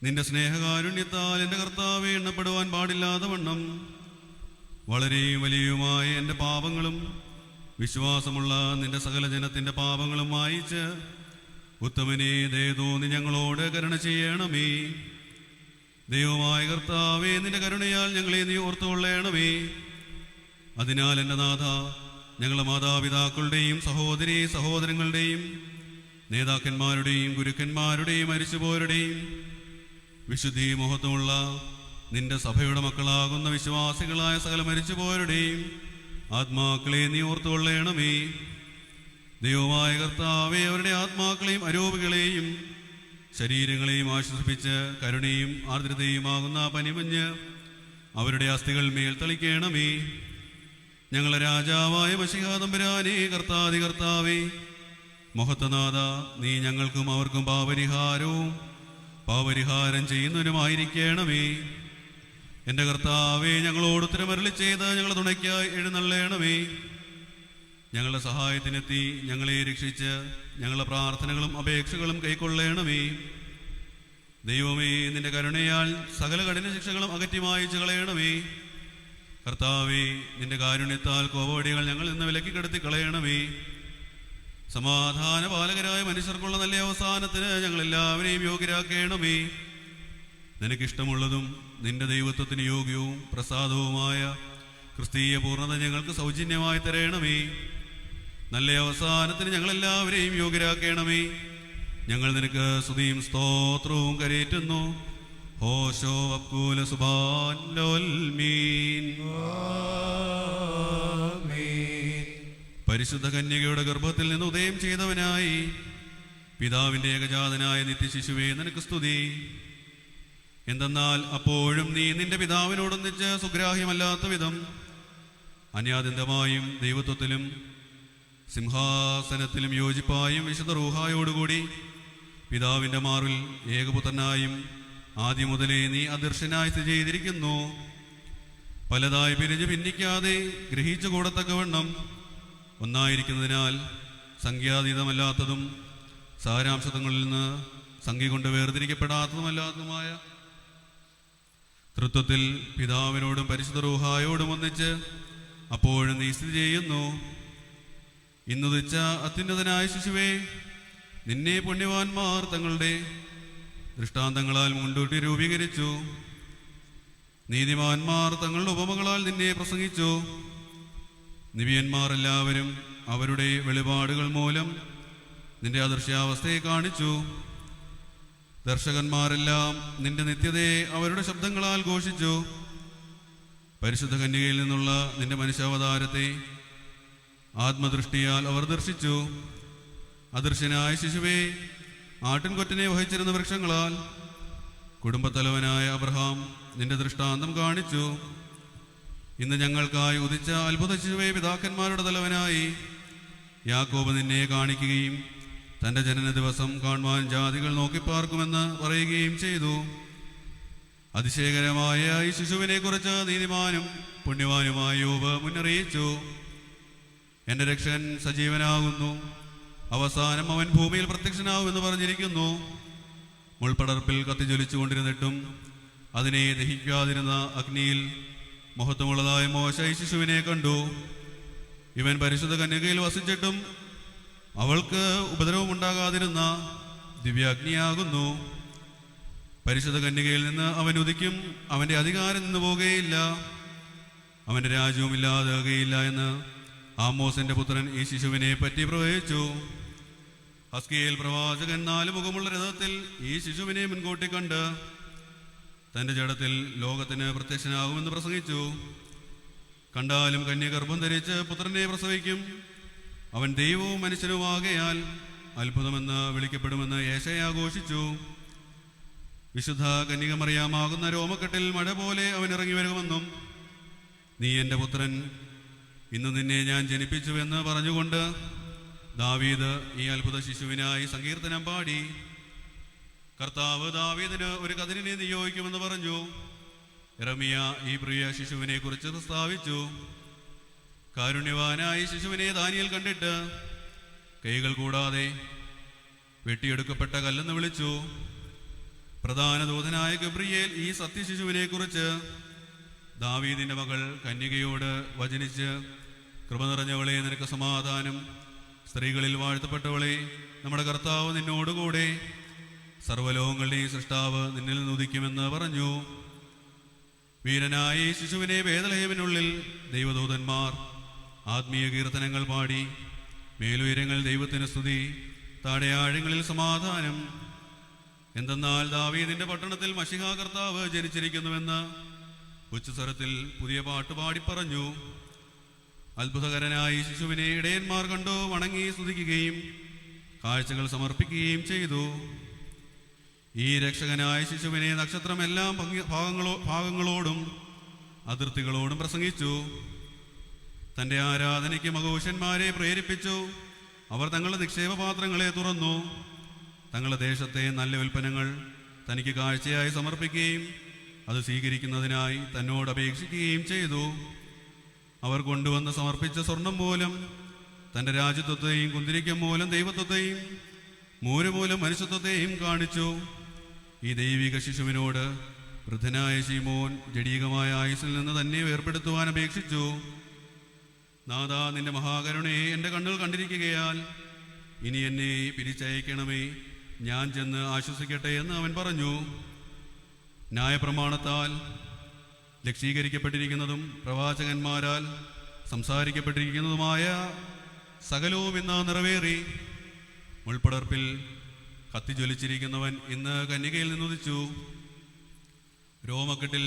നിന്റെ സ്നേഹകാരുണ്യത്താൽ എൻ്റെ കർത്താവെ എണ്ണപ്പെടുവാൻ പാടില്ലാതെ വണ്ണം വളരെ വലിയതുമായ എൻ്റെ പാപങ്ങളും വിശ്വാസമുള്ള നിന്റെ സകല ജനത്തിൻ്റെ പാപങ്ങളും മായിച്ച് ഉത്തമനെ ദയതോന്നി ഞങ്ങളോട് കരുണ ചെയ്യണമേ. ദൈവമായ കർത്താവേ, നിന്റെ കരുണയാൽ ഞങ്ങളെ നീ ഓർത്തുകൊള്ളണമേ. അതിനാൽ എൻ്റെ നാഥ, ഞങ്ങളുടെ മാതാപിതാക്കളുടെയും സഹോദരി സഹോദരങ്ങളുടെയും നേതാക്കന്മാരുടെയും ഗുരുക്കന്മാരുടെയും മരിച്ചുപോരുടെയും വിശുദ്ധി മഹത്വമുള്ള നിന്റെ സഭയുടെ മക്കളാകുന്ന വിശ്വാസികളായ സകല മരിച്ചുപോരുടെയും ആത്മാക്കളെ നീ ഓർത്തുകൊള്ളണമേ. ദൈവമായ കർത്താവേ, അവരുടെ ആത്മാക്കളെയും അരോപികളെയും ശരീരങ്ങളെയും ആശ്വസിപ്പിച്ച് കരുണയും ആർദ്രതയുമാകുന്ന പനിമഞ്ഞ് അവരുടെ അസ്ഥികൾ മേൽ തളിക്കണമേ. ഞങ്ങളെ രാജാവായ മശിഹാ തമ്പുരാനേ, കർത്താതി കർത്താവേ, മഹത്വനാഥ, നീ ഞങ്ങൾക്കും അവർക്കും പാപരിഹാരം ചെയ്യുന്നവനുമായിരിക്കണമേ. എൻ്റെ കർത്താവേ, ഞങ്ങളോട് ഉത്തരമരുളി ചെയ്ത് ഞങ്ങളെ തുണയ്ക്കായി എഴുന്നള്ളണമേ. ഞങ്ങളുടെ സഹായത്തിനെത്തി ഞങ്ങളെ രക്ഷിച്ച് ഞങ്ങളുടെ പ്രാർത്ഥനകളും അപേക്ഷകളും കൈക്കൊള്ളണമേ. ദൈവമേ, നിന്റെ കരുണയാൽ സകല കഠിന ശിക്ഷകളും അകറ്റി മായിച്ചു കളയണമേ. കർത്താവേ, നിന്റെ കാരുണ്യത്താൽ കോപവടികൾ ഞങ്ങൾ ഇന്ന് വിലക്കി കെടുത്തി കളയണമേ. സമാധാന പാലകരായ മനുഷ്യർക്കുള്ള നല്ല അവസാനത്തിന് ഞങ്ങളെല്ലാവരെയും യോഗ്യരാക്കണമേ. നിനക്കിഷ്ടമുള്ളതും നിന്റെ ദൈവത്വത്തിന് യോഗ്യവും പ്രസാദവുമായ ക്രിസ്തീയ പൂർണ്ണത ഞങ്ങൾക്ക് സൗജന്യമായി തരണമേ. നല്ല അവസാനത്തിന് ഞങ്ങളെല്ലാവരെയും യോഗ്യരാക്കണമേ. ഞങ്ങൾ നിനക്ക് സ്തുതിയും സ്തോത്രവും കരേറ്റുന്നു. ഹോശോ അബ്കൂല സുബാൻ ലോൽമീൻ. പരിശുദ്ധ കന്യകയുടെ ഗർഭത്തിൽ നിന്ന് ഉദയം ചെയ്തവനായി പിതാവിന്റെ ഏകജാതനായ നിത്യശിശുവേ, നിനക്ക് സ്തുതി. എന്തെന്നാൽ അപ്പോഴും നീ നിന്റെ പിതാവിനോടൊന്നിച്ച് സുഗ്രാഹ്യമല്ലാത്ത വിധം അന്യാദ്യന്തമായും ദൈവത്വത്തിലും സിംഹാസനത്തിലും യോജിപ്പായും വിശുദ്ധ റൂഹായോടുകൂടി പിതാവിന്റെ മാറിൽ ഏകപുത്രനായും ആദ്യം മുതലേ നീ അദൃശ്യനായി സ്ഥിതി ചെയ്തിരിക്കുന്നു. പലതായി പിരിഞ്ഞ് ഭിന്നിക്കാതെ ഗ്രഹിച്ചു കൂടത്തക്കവണ്ണം ഒന്നായിരിക്കുന്നതിനാൽ സംഖ്യാതീതമല്ലാത്തതും സാരാംശങ്ങളിൽ നിന്ന് സംഖ്യ കൊണ്ട് വേർതിരിക്കപ്പെടാത്തതുമല്ലാത്തതുമായ തൃത്വത്തിൽ പിതാവിനോടും പരിശുദ്ധ റൂഹായോടും ഒന്നിച്ച് അപ്പോഴും നീ സ്ഥിതി ചെയ്യുന്നു. ഇന്നുദിച്ച അത്യുന്നതനായ ശിശുവേ, നിന്നെ പുണ്യവാന്മാർ തങ്ങളുടെ ദൃഷ്ടാന്തങ്ങളാൽ മുൻകൂട്ടി രൂപീകരിച്ചു. നീതിമാന്മാർ തങ്ങളുടെ ഉപമകളാൽ നിന്നെ പ്രസംഗിച്ചു. നിബിയന്മാർ എല്ലാവരും അവരുടെ വെളിപാടുകൾ മൂലം നിന്റെ അദൃശ്യാവസ്ഥയെ കാണിച്ചു. ദർശകന്മാരെല്ലാം നിന്റെ നിത്യതയെ അവരുടെ ശബ്ദങ്ങളാൽ ഘോഷിച്ചു. പരിശുദ്ധ കന്യകയിൽ നിന്നുള്ള നിന്റെ മനുഷ്യാവതാരത്തെ ആത്മദൃഷ്ടിയാൽ അവർ ദർശിച്ചു. അദൃശ്യനായ ശിശുവേ, ആട്ടിൻകൊറ്റനെ വഹിച്ചിരുന്ന വൃക്ഷങ്ങളാൽ കുടുംബത്തലവനായ അബ്രഹാം നിന്റെ ദൃഷ്ടാന്തം കാണിച്ചു. ഇന്ന് ഞങ്ങൾക്കായി ഉദിച്ച അത്ഭുത ശിശുവേ, പിതാക്കന്മാരുടെ തലവനായി യാക്കോബ് നിന്നെ കാണിക്കുകയും തൻ്റെ ജനന ദിവസം കാണുവാൻ ജാതികൾ നോക്കിപ്പാർക്കുമെന്ന് പറയുകയും ചെയ്തു. അതിശയകരമായ ഈ ശിശുവിനെ കുറിച്ച് നീതിമാനും പുണ്യവാനുമായ യോബ് മുന്നറിയിച്ചു. എൻ്റെ രക്ഷകൻ സജീവനാകുന്നു, അവസാനം അവൻ ഭൂമിയിൽ പ്രത്യക്ഷനാകുമെന്ന് പറഞ്ഞിരിക്കുന്നു. മുൾപ്പടർപ്പിൽ കത്തിജ്വലിച്ചുകൊണ്ടിരുന്നിട്ടും അതിനെ ദഹിക്കാതിരുന്ന അഗ്നിയിൽ മഹത്വമുള്ളതായ മോശ ഈ ശിശുവിനെ കണ്ടു. ഇവൻ പരിശുദ്ധ കന്യകയിൽ വസിച്ചിട്ടും അവൾക്ക് ഉപദ്രവം ഉണ്ടാകാതിരുന്ന ദിവ്യാഗ്നിയാകുന്നു. പരിശുദ്ധ കന്യകയിൽ നിന്ന് അവൻ ഉദിക്കും, അവൻ്റെ അധികാരം നിന്ന് പോകുകയില്ല, അവൻ്റെ രാജ്യവും ഇല്ലാതാകുകയില്ല എന്ന് ആമോസിന്റെ പുത്രൻ ഈ ശിശുവിനെ പറ്റി പ്രവചിച്ചു. ഹസ്കീയേൽ പ്രവാചകൻ 4 മുഖമുള്ള രഥത്തിൽ ഈ ശിശുവിനെ മുൻകൂട്ടി കണ്ട് തൻ്റെ ജഡത്തിൽ ലോകത്തിന് പ്രത്യക്ഷനാകുമെന്ന് പ്രസംഗിച്ചു. കണ്ടാലും കന്യ ഗർഭം ധരിച്ച് പുത്രനെ പ്രസവിക്കും, അവൻ ദൈവവും മനുഷ്യനുമാകയാൽ അത്ഭുതമെന്ന് വിളിക്കപ്പെടുമെന്ന് യേശയ്യാ ഘോഷിച്ചു. വിശുദ്ധ കന്യക മറിയാമാകുന്ന രോമക്കെട്ടിൽ മഴ പോലെ അവൻ ഇറങ്ങി വരുമെന്നും നീ എൻ്റെ പുത്രൻ, ഇന്ന് നിന്നെ ഞാൻ ജനിപ്പിച്ചുവെന്ന് പറഞ്ഞുകൊണ്ട് ദാവീദ് ഈ അത്ഭുത ശിശുവിനായി സങ്കീർത്തനം പാടി. കർത്താവ് ദാവീദിന് ഒരു കതിരിനെ നിയോഗിക്കുമെന്ന് പറഞ്ഞു. യെരമ്യ ഈ പ്രിയ ശിശുവിനെ കുറിച്ച് പ്രസ്താവിച്ചു. കാരുണ്യവാനായ ശിശുവിനെ ദാനിയേൽ കണ്ടിട്ട് കൈകൾ കൂടാതെ വെട്ടിയെടുക്കപ്പെട്ട കല്ലെന്ന് വിളിച്ചു. പ്രധാന ദൂതനായ ഗബ്രിയേൽ ഈ സത്യശിശുവിനെ കുറിച്ച് ദാവീദിന്റെ മകൾ കന്യകയോട് വചനിച്ച്, കൃപ നിറഞ്ഞവളെ, നിനക്ക് സമാധാനം, സ്ത്രീകളിൽ വാഴ്ത്തപ്പെട്ടവളെ, നമ്മുടെ കർത്താവ് നിന്നോടുകൂടെ, സർവ്വലോകങ്ങളുടെയും സൃഷ്ടാവ് നിന്നിൽ നിന്ന് ഉദിക്കുമെന്ന് പറഞ്ഞു. വീരനായ ഈ ശിശുവിനെ ബേത്ലഹേമിനുള്ളിൽ ദൈവദൂതന്മാർ ആത്മീയ കീർത്തനങ്ങൾ പാടി, മേലുയരങ്ങൾ ദൈവത്തിന് സ്തുതി, താഴെ ആഴങ്ങളിൽ സമാധാനം. എന്തെന്നാൽ ദാവീദിന്റെ പട്ടണത്തിൽ മശിഹാ കർത്താവ് ജനിച്ചിരിക്കുന്നുവെന്ന് ഉച്ചസ്വരത്തിൽ പുതിയ പാട്ട് പാടിപ്പറഞ്ഞു. അത്ഭുതകരനായി ശിശുവിനെ ഇടയന്മാർ കണ്ടു വണങ്ങി സ്തുതിക്കുകയും കാഴ്ചകൾ സമർപ്പിക്കുകയും ചെയ്തു. ഈ രക്ഷകനായ ശിശുവിനെ നക്ഷത്രം എല്ലാ ഭാഗങ്ങളോടും അതിർത്തികളോടും പ്രസംഗിച്ചു. തൻ്റെ ആരാധനയ്ക്ക് മഘോഷന്മാരെ പ്രേരിപ്പിച്ചു. അവർ തങ്ങളുടെ നിക്ഷേപപാത്രങ്ങളെ തുറന്നു. തങ്ങളുടെ ദേശത്തെ നല്ല ഉൽപ്പന്നങ്ങൾ തനിക്ക് കാഴ്ചയായി സമർപ്പിക്കുകയും അത് സ്വീകരിക്കുന്നതിനായി തന്നോട് അപേക്ഷിക്കുകയും ചെയ്തു. അവർ കൊണ്ടുവന്ന് സമർപ്പിച്ച സ്വർണം മൂലം തൻ്റെ രാജ്യത്വത്തെയും കുന്തിരിക്കം മൂലം ദൈവത്വത്തെയും മൂര് മൂലം മനുഷ്യത്വത്തെയും കാണിച്ചു. ഈ ദൈവിക ശിശുവിനോട് വൃദ്ധനായ ശീമോൻ ജഡീകമായ ആയുസ്സിൽ നിന്ന് തന്നെ വേർപെടുത്തുവാൻ അപേക്ഷിച്ചു. നാഥാ, നിന്റെ മഹാകരുണയെ എൻ്റെ കണ്ണുകൾ കണ്ടിരിക്കുകയാൽ ഇനി എന്നെ പിരിച്ചയക്കണമേ, ഞാൻ ചെന്ന് ആശ്വസിക്കട്ടെ എന്ന് അവൻ പറഞ്ഞു. ന്യായപ്രമാണത്താൽ ലക്ഷീകരിക്കപ്പെട്ടിരിക്കുന്നതും പ്രവാചകന്മാരാൽ സംസാരിക്കപ്പെട്ടിരിക്കുന്നതുമായ സകലവും ഇന്ന് നിറവേറി. മുൾപ്പടർപ്പിൽ കത്തിജ്വലിച്ചിരിക്കുന്നവൻ ഇന്ന് കന്യകയിൽ നിന്നുദിച്ചു. രോമക്കെട്ടിൽ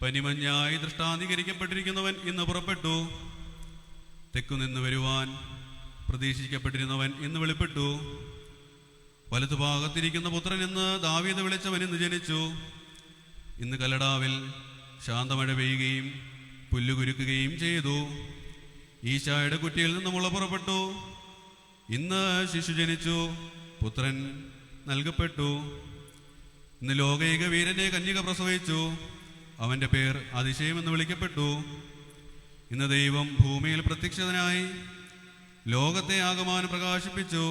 പനിമഞ്ഞായി ദൃഷ്ടാന്തീകരിക്കപ്പെട്ടിരിക്കുന്നവൻ ഇന്ന് പുറപ്പെട്ടു. തെക്കുനിന്ന് വരുവാൻ പ്രതീക്ഷിക്കപ്പെട്ടിരുന്നവൻ ഇന്ന് വെളിപ്പെട്ടു. വലതുഭാഗത്തിരിക്കുന്ന പുത്രൻ എന്ന് ദാവീദ് വിളിച്ചവൻ ഇന്ന് ജനിച്ചു. ഇന്ന് കല്ലടാവിൽ ശാന്തമഴ പെയ്യുകയും പുല്ലുകുരുക്കുകയും ചെയ്തു. ഈശായുടെ കുറ്റിയിൽ നിന്ന് മുള പുറപ്പെട്ടു. ഇന്ന് ശിശു ജനിച്ചു, പുത്രൻ നൽകപ്പെട്ടു. ഇന്ന് ലോകൈക വീരനെ കന്യക പ്രസവിച്ചു. അവൻ്റെ പേർ അതിശയമെന്ന് വിളിക്കപ്പെട്ടു. ഇന്ന് ദൈവം ഭൂമിയിൽ പ്രത്യക്ഷനായി ലോകത്തെ ആകമാനം പ്രകാശിപ്പിച്ചു.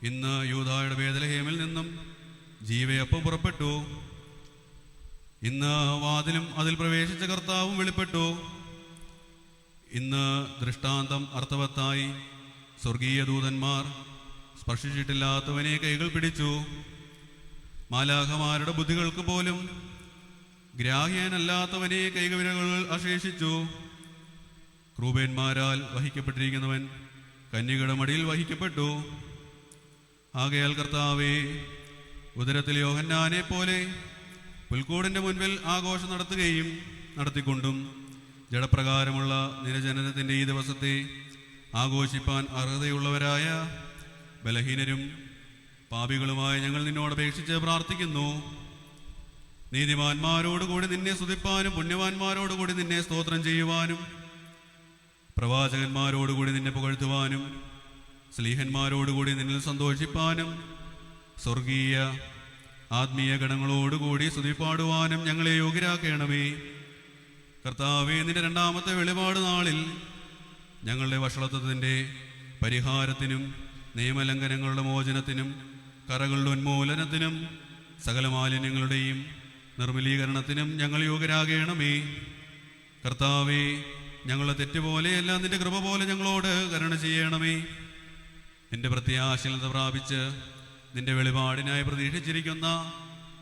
ഇന്ന് യൂദായുടെ ബേത്ലഹേമിൽ നിന്നും ജീവയപ്പം പുറപ്പെട്ടു. ഇന്ന് വാതിലും അതിൽ പ്രവേശിച്ച കർത്താവും വെളിപ്പെട്ടു. ഇന്ന് ദൃഷ്ടാന്തം അർത്ഥവത്തായി സ്വർഗീയ ദൂതന്മാർ സ്പർശിച്ചിട്ടില്ലാത്തവനെ കൈകൾ പിടിച്ചു. മാലാഖമാരുടെ ബുദ്ധികൾക്ക് പോലും ഗ്രാഹ്യനല്ലാത്തവനെ കൈവിരലുകൾ അശേഷിച്ചു. ക്രൂബേന്മാരാൽ വഹിക്കപ്പെട്ടിരിക്കുന്നവൻ കന്യകയുടെ മടിയിൽ വഹിക്കപ്പെട്ടു. ആകയാൽ കർത്താവേ, ഉദരത്തിൽ യോഹന്നാനെ പോലെ പുൽക്കൂടിൻ്റെ മുൻപിൽ ആഘോഷം നടത്തുകയും നടത്തിക്കൊണ്ടും ജഡപ്രകാരമുള്ള നിരജനനത്തിൻ്റെ ഈ ദിവസത്തെ ആഘോഷിപ്പാൻ അർഹതയുള്ളവരായ ബലഹീനരും പാപികളുമായ ഞങ്ങൾ നിന്നോട് അപേക്ഷിച്ച് പ്രാർത്ഥിക്കുന്നു. നീതിമാന്മാരോടുകൂടി നിന്നെ സ്തുതിപ്പാനും പുണ്യവാന്മാരോടുകൂടി നിന്നെ സ്തോത്രം ചെയ്യുവാനും പ്രവാചകന്മാരോടുകൂടി നിന്നെ പുകഴ്ത്തുവാനും സ്ലീഹന്മാരോടുകൂടി നിന്നിൽ സന്തോഷിപ്പാനും സ്വർഗീയ ആത്മീയ ഗണങ്ങളോടുകൂടി സ്തുതിപ്പാടുവാനും ഞങ്ങളെ യോഗ്യരാക്കണമേ. കർത്താവേ, നിന്റെ രണ്ടാമത്തെ വെളിപാട് നാളിൽ ഞങ്ങളുടെ വഷളത്വത്തിൻ്റെ പരിഹാരത്തിനും നിയമലംഘനങ്ങളുടെ മോചനത്തിനും കറകളുടെ ഉന്മൂലനത്തിനും സകല മാലിന്യങ്ങളുടെയും നിർമ്മലീകരണത്തിനും ഞങ്ങൾ യോഗ്യരാകണമേ. കർത്താവേ, ഞങ്ങളുടെ തെറ്റുപോലെയല്ല നിന്റെ കൃപ പോലെ ഞങ്ങളോട് കരുണ ചെയ്യണമേ. നിന്റെ പ്രത്യാശീലത പ്രാപിച്ച് നിന്റെ വെളിപാടിനായി പ്രതീക്ഷിച്ചിരിക്കുന്ന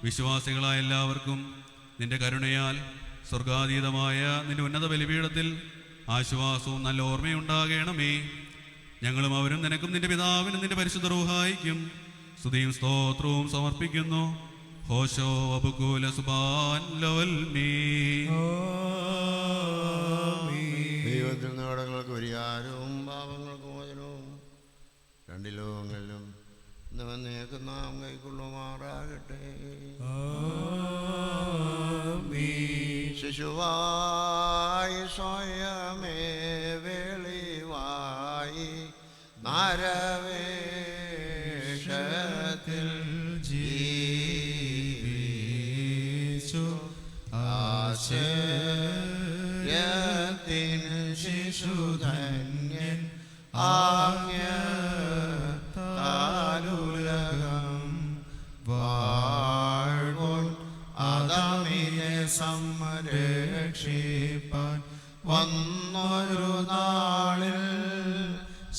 വിശ്വാസികളായ എല്ലാവർക്കും നിന്റെ കരുണയാൽ സ്വർഗാതീതമായ നിന്റെ ഉന്നത ബലിപീഠത്തിൽ ആശ്വാസവും നല്ല ഓർമ്മയുണ്ടാകണമേ. ഞങ്ങളും അവരും നിനക്കും നിന്റെ പിതാവിനും നിന്റെ പരിശുദ്ധ റൂഹായിക്കും സ്തുതിയും സ്തോത്രവും സമർപ്പിക്കുന്നു. ഹോശോ അബുകൂല സുബാൻ ലവൽമീ.
ദൈവത്തിൽ നിന്നോടങ്ങൾക്ക് പരിഹാരവും പാപങ്ങൾക്ക് മോചനവും രണ്ട് ലോകങ്ങളിലും വന്നേക്കും നാം കൈക്കൊള്ളുമാറാകട്ടെ. ശിശുവായി സ്വയമേ വെളിവായി നരവേഷത്തിൽ ജീവിച്ചു ആശ്ചര്യത്തിൻ ശിശുധന്യൻ ആജ്ഞാലുലകം വാഴ്വോൻ ആദാമിനെ സംരക്ഷിപ്പാൻ വന്നൊരു നാളിൽ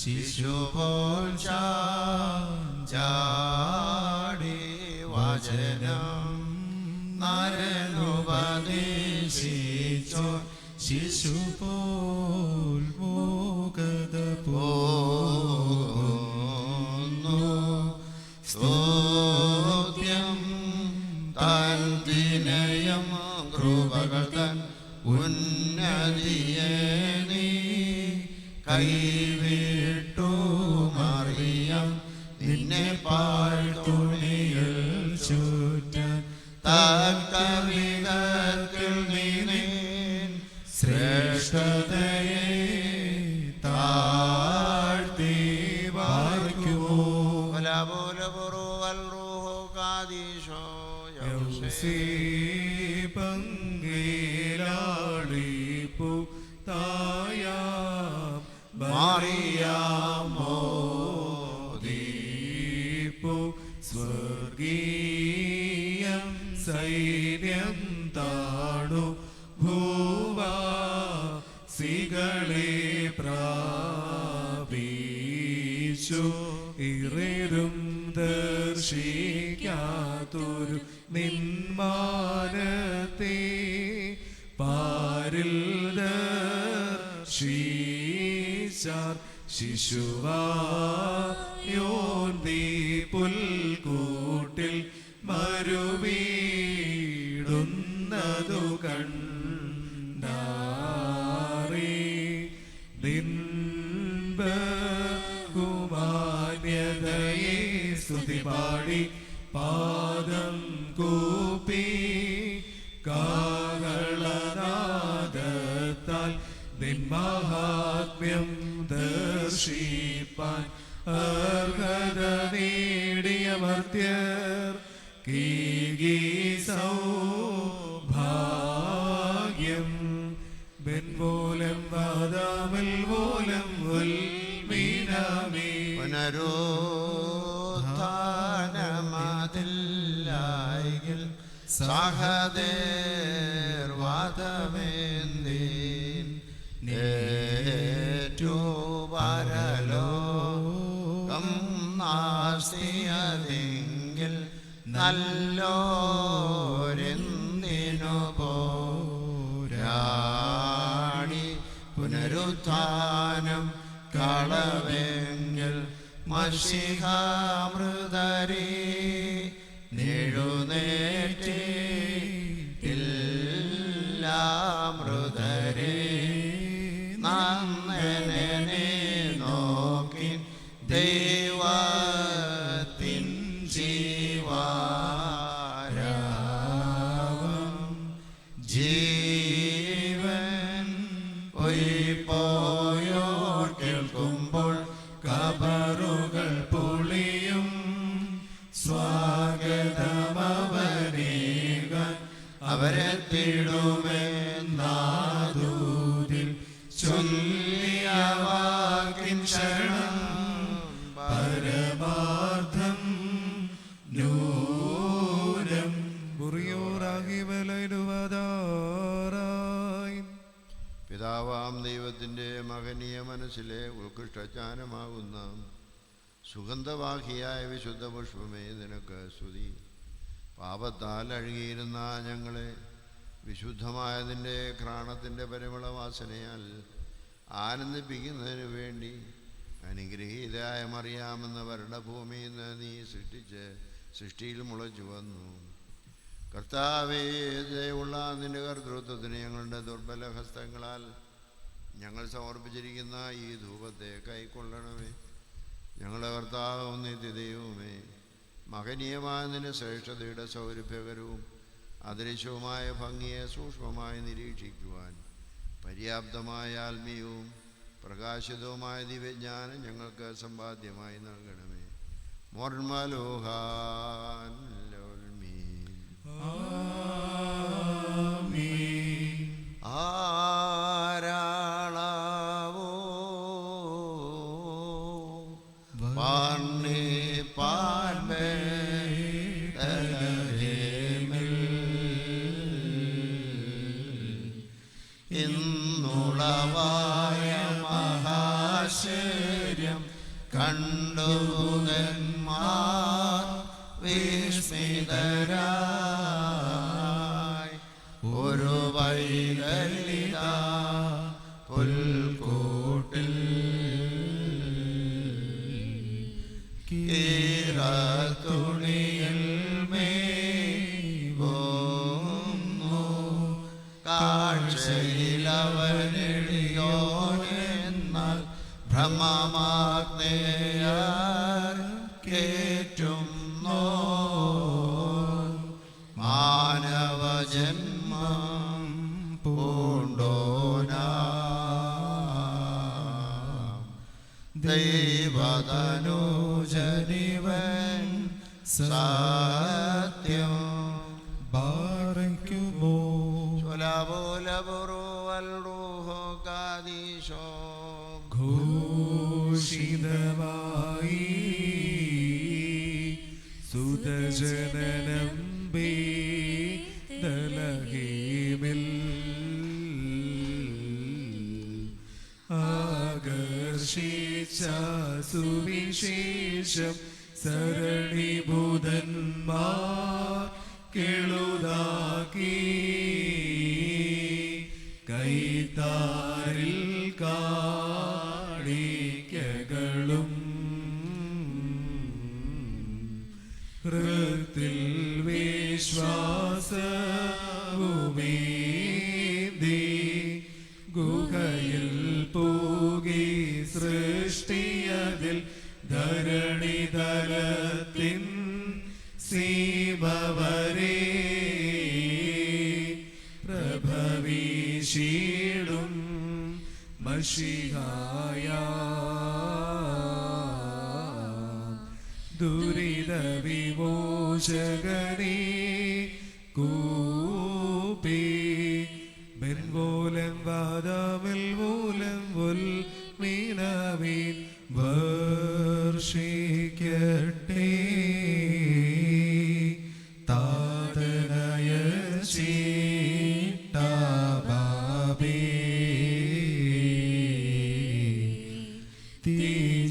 ശിശുപോൽ ചാടി വചനം നരനുപദേശിച്ചോ ശിശുപോൽ മോകത കൈവിട്ടു മറിയം നിന്നെ പാഴ്ത്തുണിയിൽ ചുറ്റാൻ തക്ക വിധത്തിൽ നീ ശ്രേഷ്ഠതയെ താഴ്ത്തി വായിക്കുമോ
പങ്കിലാളിപ്പു തായ
മറിയാമോ
ദീപു സ്വർഗീയം സൈന്യം താണു ഭൂവാസികളെ പ്രാപിച്ചു ഇറരും ദർശിക്കാത്തൊരു നിന്മാനത്തെ പാരിൽ ദർശിച്ചാർ ശിശുവായോന്തി പുൽക്കൂട്ടിൽ മരുവീടുന്നതു കണ്ടാറി ബഹുമാന്യതയെ സ്തുതി പാടി പാദം കൂപ്പി കാഹളനാദത്താൽ നിന്മഹാത്മ്യം ദർശിപ്പാൻ അർഹത നേടിയ മർത്യർ കീകി സൗഭാഗ്യം ബെൻപോലം വാദാമൽ പോലം ഉൽമീനാമേ
പുനരുത്ഥാനമതില്ലായെങ്കിൽ സഹദേർവാദമേന്ദീൻ ഏറ്റു പരലോകം നാസ്തിയതെങ്കിൽ നല്ലോരെന്തിനു പോരാടി പുനരുത്ഥാനം കളവെങ്കിൽ മഷിഹാമൃതരീ നെഴുന്നേറ്റില്ലാമൃതരേ നന്ദനെ നോക്കി ദൈവത്തിൻ ജീവാരാവം ജീവൻ പോയോർ കേൾക്കുമ്പോൾ കബറുകൾ പൊളിയും സ്വാഗതമവനേകാൻ അവരെത്തിടുമെന്നാദൂതിൽ ചൊല്ലിയ വാക്കിൻ ശരണം പരമാർത്ഥം നൂനം
മുറിയോറാകി വലയിടുവതാറായി
പിതാവാം ദൈവത്തിൻ്റെ മഹനീയ മനസ്സിലെ ഉത്കൃഷ്ടജ്ഞാനമാകുന്ന സുഗന്ധവാഹിയായ വിശുദ്ധ പുഷ്പമേ നിനക്ക് സ്തുതി. പാപത്താൽ അഴുകിയിരുന്ന ഞങ്ങളെ വിശുദ്ധമായതിൻ്റെ ഘ്രാണത്തിൻ്റെ പരിമളവാസനയാൽ ആനന്ദിപ്പിക്കുന്നതിന് വേണ്ടി അനുഗ്രഹീതയായ മറിയാമെന്ന വരണഭൂമിയിൽ നിന്ന് നീ സൃഷ്ടിയിൽ മുളച്ചു വന്നു. കർത്താവേ, ദയവുള്ള നിന്റെ കർതൃത്വത്തിന് ഞങ്ങളുടെ ദുർബല ഹസ്തങ്ങളാൽ ഞങ്ങൾ സമർപ്പിച്ചിരിക്കുന്ന ഈ ധൂപത്തെ കൈക്കൊള്ളണമേ. ഞങ്ങളുടെ കർത്താവും നിത്യദൈവമേ, മഹനീയമായ നിന്റെ ശ്രേഷ്ഠതയുടെ സൗരഭ്യകരവും അദൃശ്യവുമായ ഭംഗിയെ സൂക്ഷ്മമായി നിരീക്ഷിക്കുവാൻ പര്യാപ്തമായ ആത്മീയവും പ്രകാശിതവുമായ ദിവ്യജ്ഞാനം ഞങ്ങൾക്ക് സമ്പാദ്യമായി നൽകണമേ. മോർമലോഹാൻ ആരാളാവോ പാർണി പാർമേ ഇന്നുളവായ മഹാശ്ചര്യം കണ്ടുതന്മാർ വിസ്മിതരായി ഒരു വൈതലിതാ പുൽക്കൂട്ടിൽ കീറത്തുണിയിൽ മേവുന്നു കാഴ്ചയിൽ അവനെളിയോനെന്നാൽ ബ്രഹ്മമാഗ്നേയേറ്റുന്നോ മാനവജന്മം പൂണ്ടോനാ ദൈവതനൂജനിവൻ സത്യം
ബാറയ്ക്കുമോ
ചൊലപോലപുറുവൽറൂഹോ കാദീശോ
ഘോഷിതമായി സുതജനനം ബേദലഹീമിൽ ആകർഷിച്ച സുവിശേഷം സരണിബുധന്മാർ കെളുതാക്കി കൈത്താരിൽ കാണിക്കകളും ഹൃത്തിൽ വിശ്വാസവുമേന്തി ഗുഹയിൽ പോകി സൃഷ്ടിയതിൽ ധരണിതലത്തിൻ സീമ വരെ പ്രഭവീശീടും മഷിഹായ ദുരിത വിമോചകനേ കൂപ്പി മെൻമൂലം വാദമിൽ മൂലം ഉൽ മീനമീൻ വർഷിക്കട്ടെ താതനയ ചീട്ടാബാബേ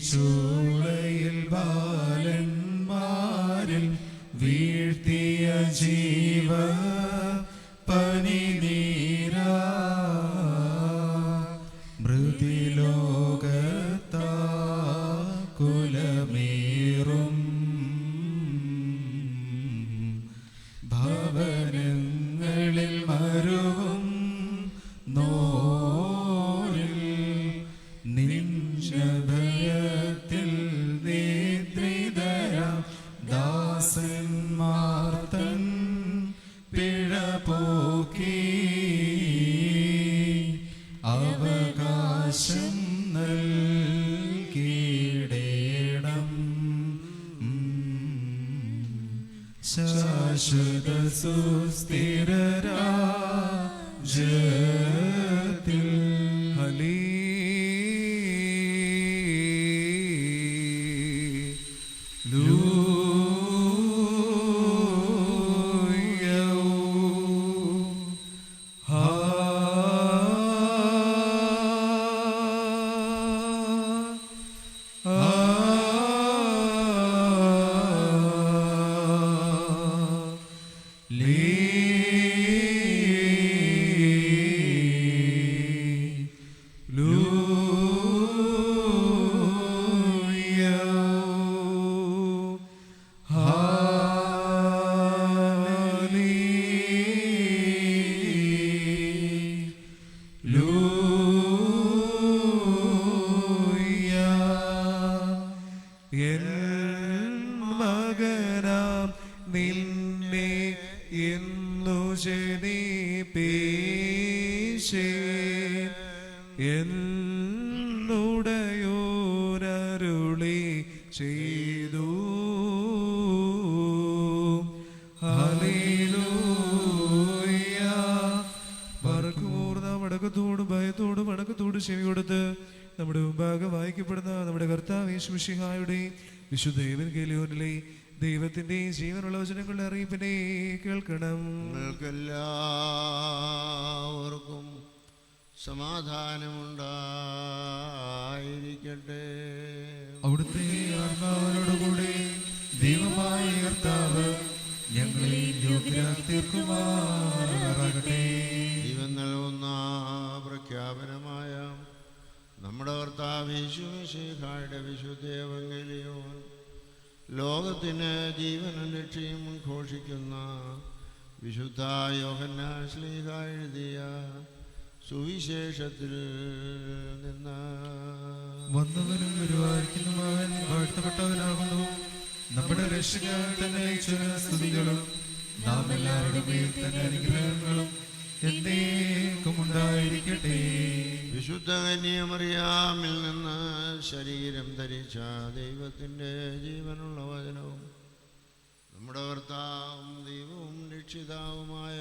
തീച്ചൂളയിൽ ബാലന്മാരിൽ വീഴ്ത്തിയ ജീവ പനിനീരാ മൃതിലോകത്താ കുലമേറും ഭവനങ്ങളിൽ മരുവും നോരിൽ നിൻഭയത്തിൽ നിദ്രിതരാം ദാസന്മാർ തൻ പിഴ പോക്കി അവകാശം നൽകിയിടേണം ശാശ്വത സുസ്ഥിരരാജ്യത്തിൽ മകനാം നിന്നെ എന്നു ജനിപ്പീശേ എന്നുടയോരരുളി ചെയ്തു ഹല്ലേലൂയ പറക്കൂർന്ന വടക്കത്തോട് ഭയത്തോട് വടക്കത്തോട് ചെവി കൊടുത്ത് നമ്മുടെ മുമ്പാകെ വായിക്കപ്പെടുന്ന നമ്മുടെ കർത്താവ് യേശു മിശിഹായുടെ വിശുദ്ധ എവൻഗേലിയോനിലെ ദൈവത്തിന്റെ ജീവനുള്ള വചനങ്ങളുടെ അറിയിപ്പിനെ കേൾക്കണം.
നിങ്ങൾക്കെല്ലാവർക്കും സമാധാനമുണ്ടായിരിക്കട്ടെ.
അവിടുത്തെ ആത്മാവിനോടുകൂടി ദൈവമായ കർത്താവ് ഞങ്ങളെ യോഗ്യരാക്കി തീർക്കുമാറാകട്ടെ.
ദൈവം നൽകുന്ന പ്രഖ്യാപനമായ നമ്മുടെ കർത്താവ് യേശു മിശിഹായുടെ വിശുദ്ധ എവൻഗേലിയോൻ ലോകത്തിന് ജീവനും രക്ഷയും ഘോഷിക്കുന്ന വിശുദ്ധ യോഹന്നാൻ ശ്ലീഹ എഴുതിയ സുവിശേഷത്തിൽ നിന്ന്
വന്നവനും വരുവായിരിക്കുന്നവൻ വാഴ്ത്തപ്പെട്ടവനാകുന്നു. നമ്മുടെ രക്ഷകൻ തന്നെ സ്തുതികളും നാം എല്ലാവരുടെ മേൽ തന്നെ അനുഗ്രഹങ്ങളും എന്നേക്കും ഉണ്ടായിരിക്കട്ടെ.
വിശുദ്ധ കന്യമറിയാമിൽ നിന്ന് ശരീരം ധരിച്ച ദൈവത്തിൻ്റെ ജീവനുള്ള വചനവും നമ്മുടെ കർത്താവും ദൈവവും രക്ഷിതാവുമായ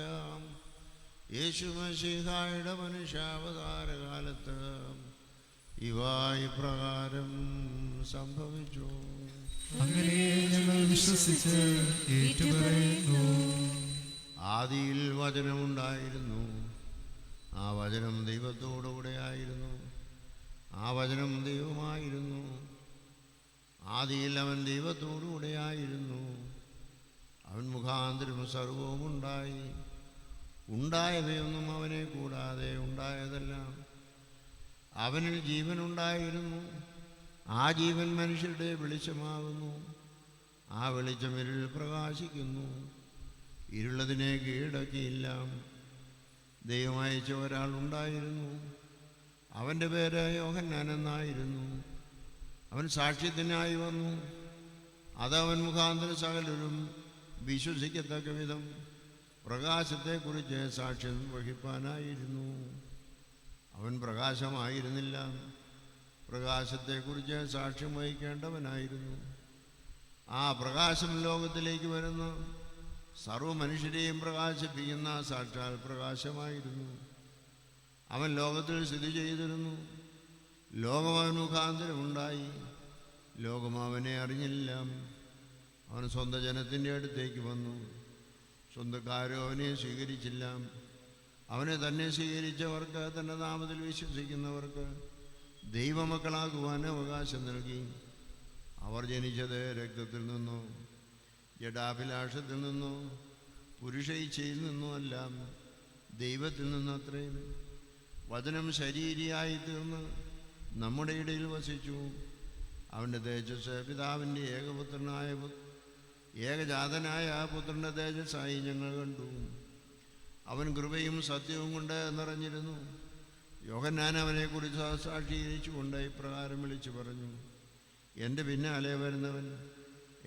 യേശുമശീഹായുടെ മനുഷ്യാവതാരകാലത്ത് ഇവ ഇപ്രകാരം സംഭവിച്ചു.
അങ്ങനെ ഞങ്ങൾ വിശ്വസിച്ച് ഏറ്റുപറയുന്നു.
ആദിയിൽ വചനമുണ്ടായിരുന്നു, ആ വചനം ദൈവത്തോടുകൂടെ ആയിരുന്നു, ആ വചനം ദൈവമായിരുന്നു. ആദിയിൽ അവൻ ദൈവത്തോടുകൂടെ ആയിരുന്നു. അവൻ മുഖാന്തരം സർവവും ഉണ്ടായി. ഉണ്ടായവയൊന്നും അവനെ കൂടാതെ ഉണ്ടായതെല്ലാം. അവനിൽ ജീവനുണ്ടായിരുന്നു, ആ ജീവൻ മനുഷ്യരുടെ വെളിച്ചമാകുന്നു. ആ വെളിച്ചം ഇരുളിൽ പ്രകാശിക്കുന്നു, ഇരുളതിനെ കീഴടക്കിയില്ല. ദൈവം അയച്ച ഒരാളുണ്ടായിരുന്നു, അവൻ്റെ പേര് യോഹന്നാൻ എന്നായിരുന്നു. അവൻ സാക്ഷ്യത്തിനായി വന്നു, അതവൻ മുഖാന്തര സകലരും വിശ്വസിക്കത്തക്ക വിധം പ്രകാശത്തെക്കുറിച്ച് സാക്ഷ്യം വഹിപ്പാനായിരുന്നു. അവൻ പ്രകാശമായിരുന്നില്ല, പ്രകാശത്തെക്കുറിച്ച് സാക്ഷ്യം വഹിക്കേണ്ടവനായിരുന്നു. ആ പ്രകാശം ലോകത്തിലേക്ക് വരുന്ന സർവ്വ മനുഷ്യരെയും പ്രകാശിപ്പിക്കുന്ന സാക്ഷാൽ പ്രകാശമായിരുന്നു. അവൻ ലോകത്തിൽ സ്ഥിതി ചെയ്തിരുന്നു, ലോകം അവൻ മുഖാന്തരം ഉണ്ടായി, ലോകം അവനെ അറിഞ്ഞില്ല. അവൻ സ്വന്തം ജനത്തിൻ്റെ അടുത്തേക്ക് വന്നു, സ്വന്തക്കാരോ അവനെ സ്വീകരിച്ചില്ല. അവനെ തന്നെ സ്വീകരിച്ചവർക്ക്, തൻ്റെ നാമത്തിൽ വിശ്വസിക്കുന്നവർക്ക് ദൈവമക്കളാകുവാൻ അവകാശം നൽകി. അവർ ജനിച്ചത് രക്തത്തിൽ നിന്നോ ജഡാഭിലാഷത്തിൽ നിന്നോ പുരുഷ ഇച്ഛയിൽ നിന്നോ അല്ല, ദൈവത്തിൽ നിന്നത്രയും. വചനം ശരീരിയായി തീർന്ന് നമ്മുടെ ഇടയിൽ വസിച്ചു. അവൻ്റെ തേജസ് പിതാവിൻ്റെ ഏകജാതനായ പുത്രൻ്റെ തേജസ്സായി ഞങ്ങൾ കണ്ടു. അവൻ കൃപയും സത്യവും കൊണ്ട് നിറഞ്ഞിരുന്നു. യോഹന്നാൻ അവനെക്കുറിച്ച് സാക്ഷീകരിച്ചുകൊണ്ട് ഇപ്രകാരം വിളിച്ചു പറഞ്ഞു: എൻ്റെ പിന്നാലെ വരുന്നവൻ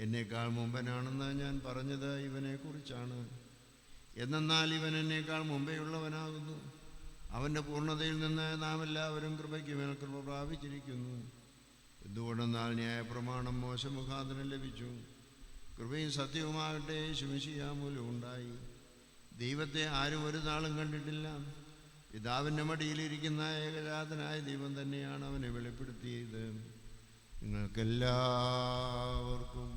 എന്നേക്കാൾ മുമ്പനാണെന്ന് ഞാൻ പറഞ്ഞത് ഇവനെക്കുറിച്ചാണ്. എന്നാൽ ഇവൻ എന്നേക്കാൾ മുമ്പേയുള്ളവനാകുന്നു. അവൻ്റെ പൂർണ്ണതയിൽ നിന്ന് നാം എല്ലാവരും കൃപയ്ക്ക് മേൽ കൃപ പ്രാപിച്ചിരിക്കുന്നു. എന്തുകൊണ്ടെന്നാൽ ന്യായപ്രമാണം മോശ മുഖാന്തരം ലഭിച്ചു, കൃപയും സത്യവുമാകട്ടെ ശുമിശിയാ മൂലം ഉണ്ടായി. ദൈവത്തെ ആരും ഒരു നാളും കണ്ടിട്ടില്ല. പിതാവിൻ്റെ മടിയിലിരിക്കുന്ന ഏകജാതനായ ദൈവം തന്നെയാണ് അവനെ വെളിപ്പെടുത്തിയത്. നിങ്ങൾക്കെല്ലാവർക്കും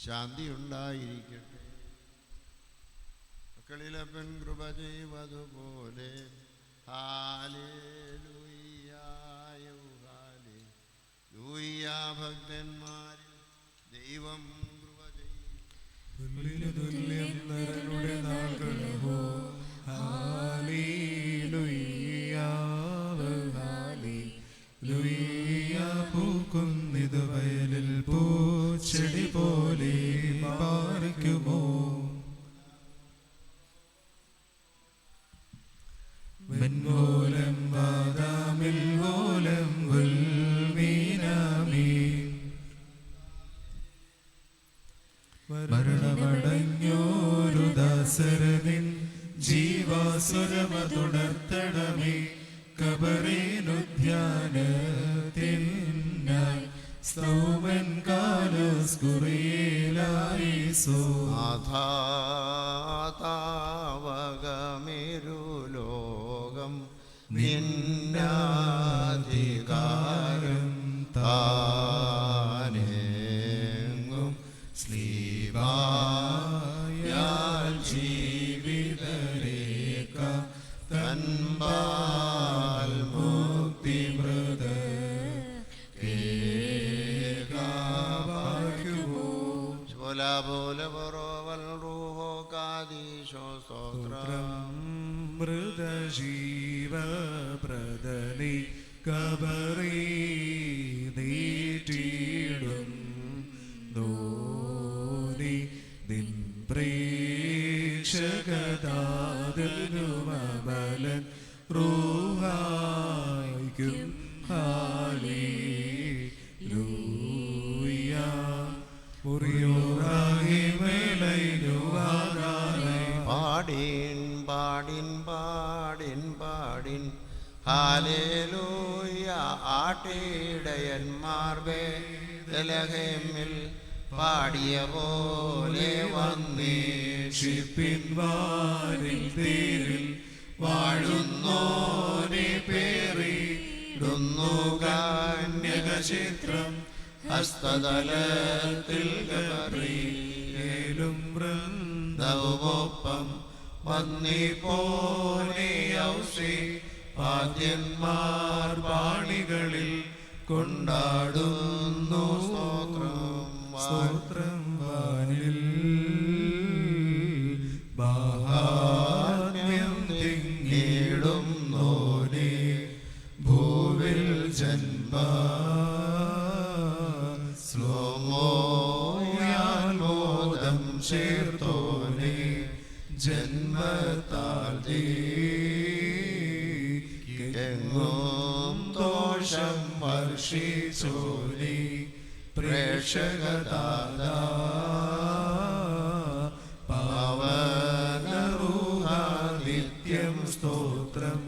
ശാന്തി ഉണ്ടായിരിക്കട്ടെ. മക്കളിലപ്പൻ കൃപ ചെയ്വതുപോലെ ഭക്തന്മാരിൽ ദൈവം കൃപ ചെയ്യും.
തുല്യം നരനുടെ നാൾകളോ
പൂക്കുന്നിതു വയലിൽ പൂച്ചെടി പോലെ പാറിക്കുമോ? മെൻമൂലം വാദാമിൽ മൂലം ഉൽമീനാമീ മരണമടഞ്ഞോരു ദാസരനിൻ ജീവാസുരമതുണർത്തണമേ. കബറീനുദ്യാനത്തിനായി സ്തോമൻ കാലസ്കുറിയേലായിസോ
ആധാതാവകമിരുലോകം നിന്നാധികാരം താനെങ്ങും സ്ലീബായാൽ ജീവിതരേഖ തൻപാൽ മുക്തിമൃത മൃതജീവപ്രദനി കബറി നീട്ടിടും നോനി നിൻ പ്രേക്ഷകദാതനുമബലൻ റൂഹായിക്കും
ഹല്ലേലൂയ. മുറിയോറാകെ മേലൈനുവാകാലേ.
പാടിൻ പാടിൻ പാടിൻ പാടിൻ ഹല്ലേലൂയ. ആട്ടിടയന്മാർ ബേത്ലഹേമിൽ പാടിയ പോലെ
വന്നേഷിപ്പിൻ വാനിൽ തേരിൽ വാഴുന്നോനെ പേറിടുന്നു കന്യകചിത്രം ഹസ്തതലത്തിൽ ഗബ്രിയേലും വൃന്ദവുമൊപ്പം വന്നിപ്പോനെ ഔസേ പാദ്യന്മാർ പാണികളിൽ കൊണ്ടാടുന്നു സ്തോത്രം വാനിൽ മഹാത്മ്യം തിങ്ങിടുന്നോനെ ഭൂവിൽ ജന്മ സ്ലോമോയാൽ മോദം ചേർത്തോനെ ജന്മത്താൽ എങ്ങും ദോഷം വർഷിച്ചോനെ പ്രേക്ഷകദാതാ പാവനരൂഹ നിത്യം സ്തോത്രം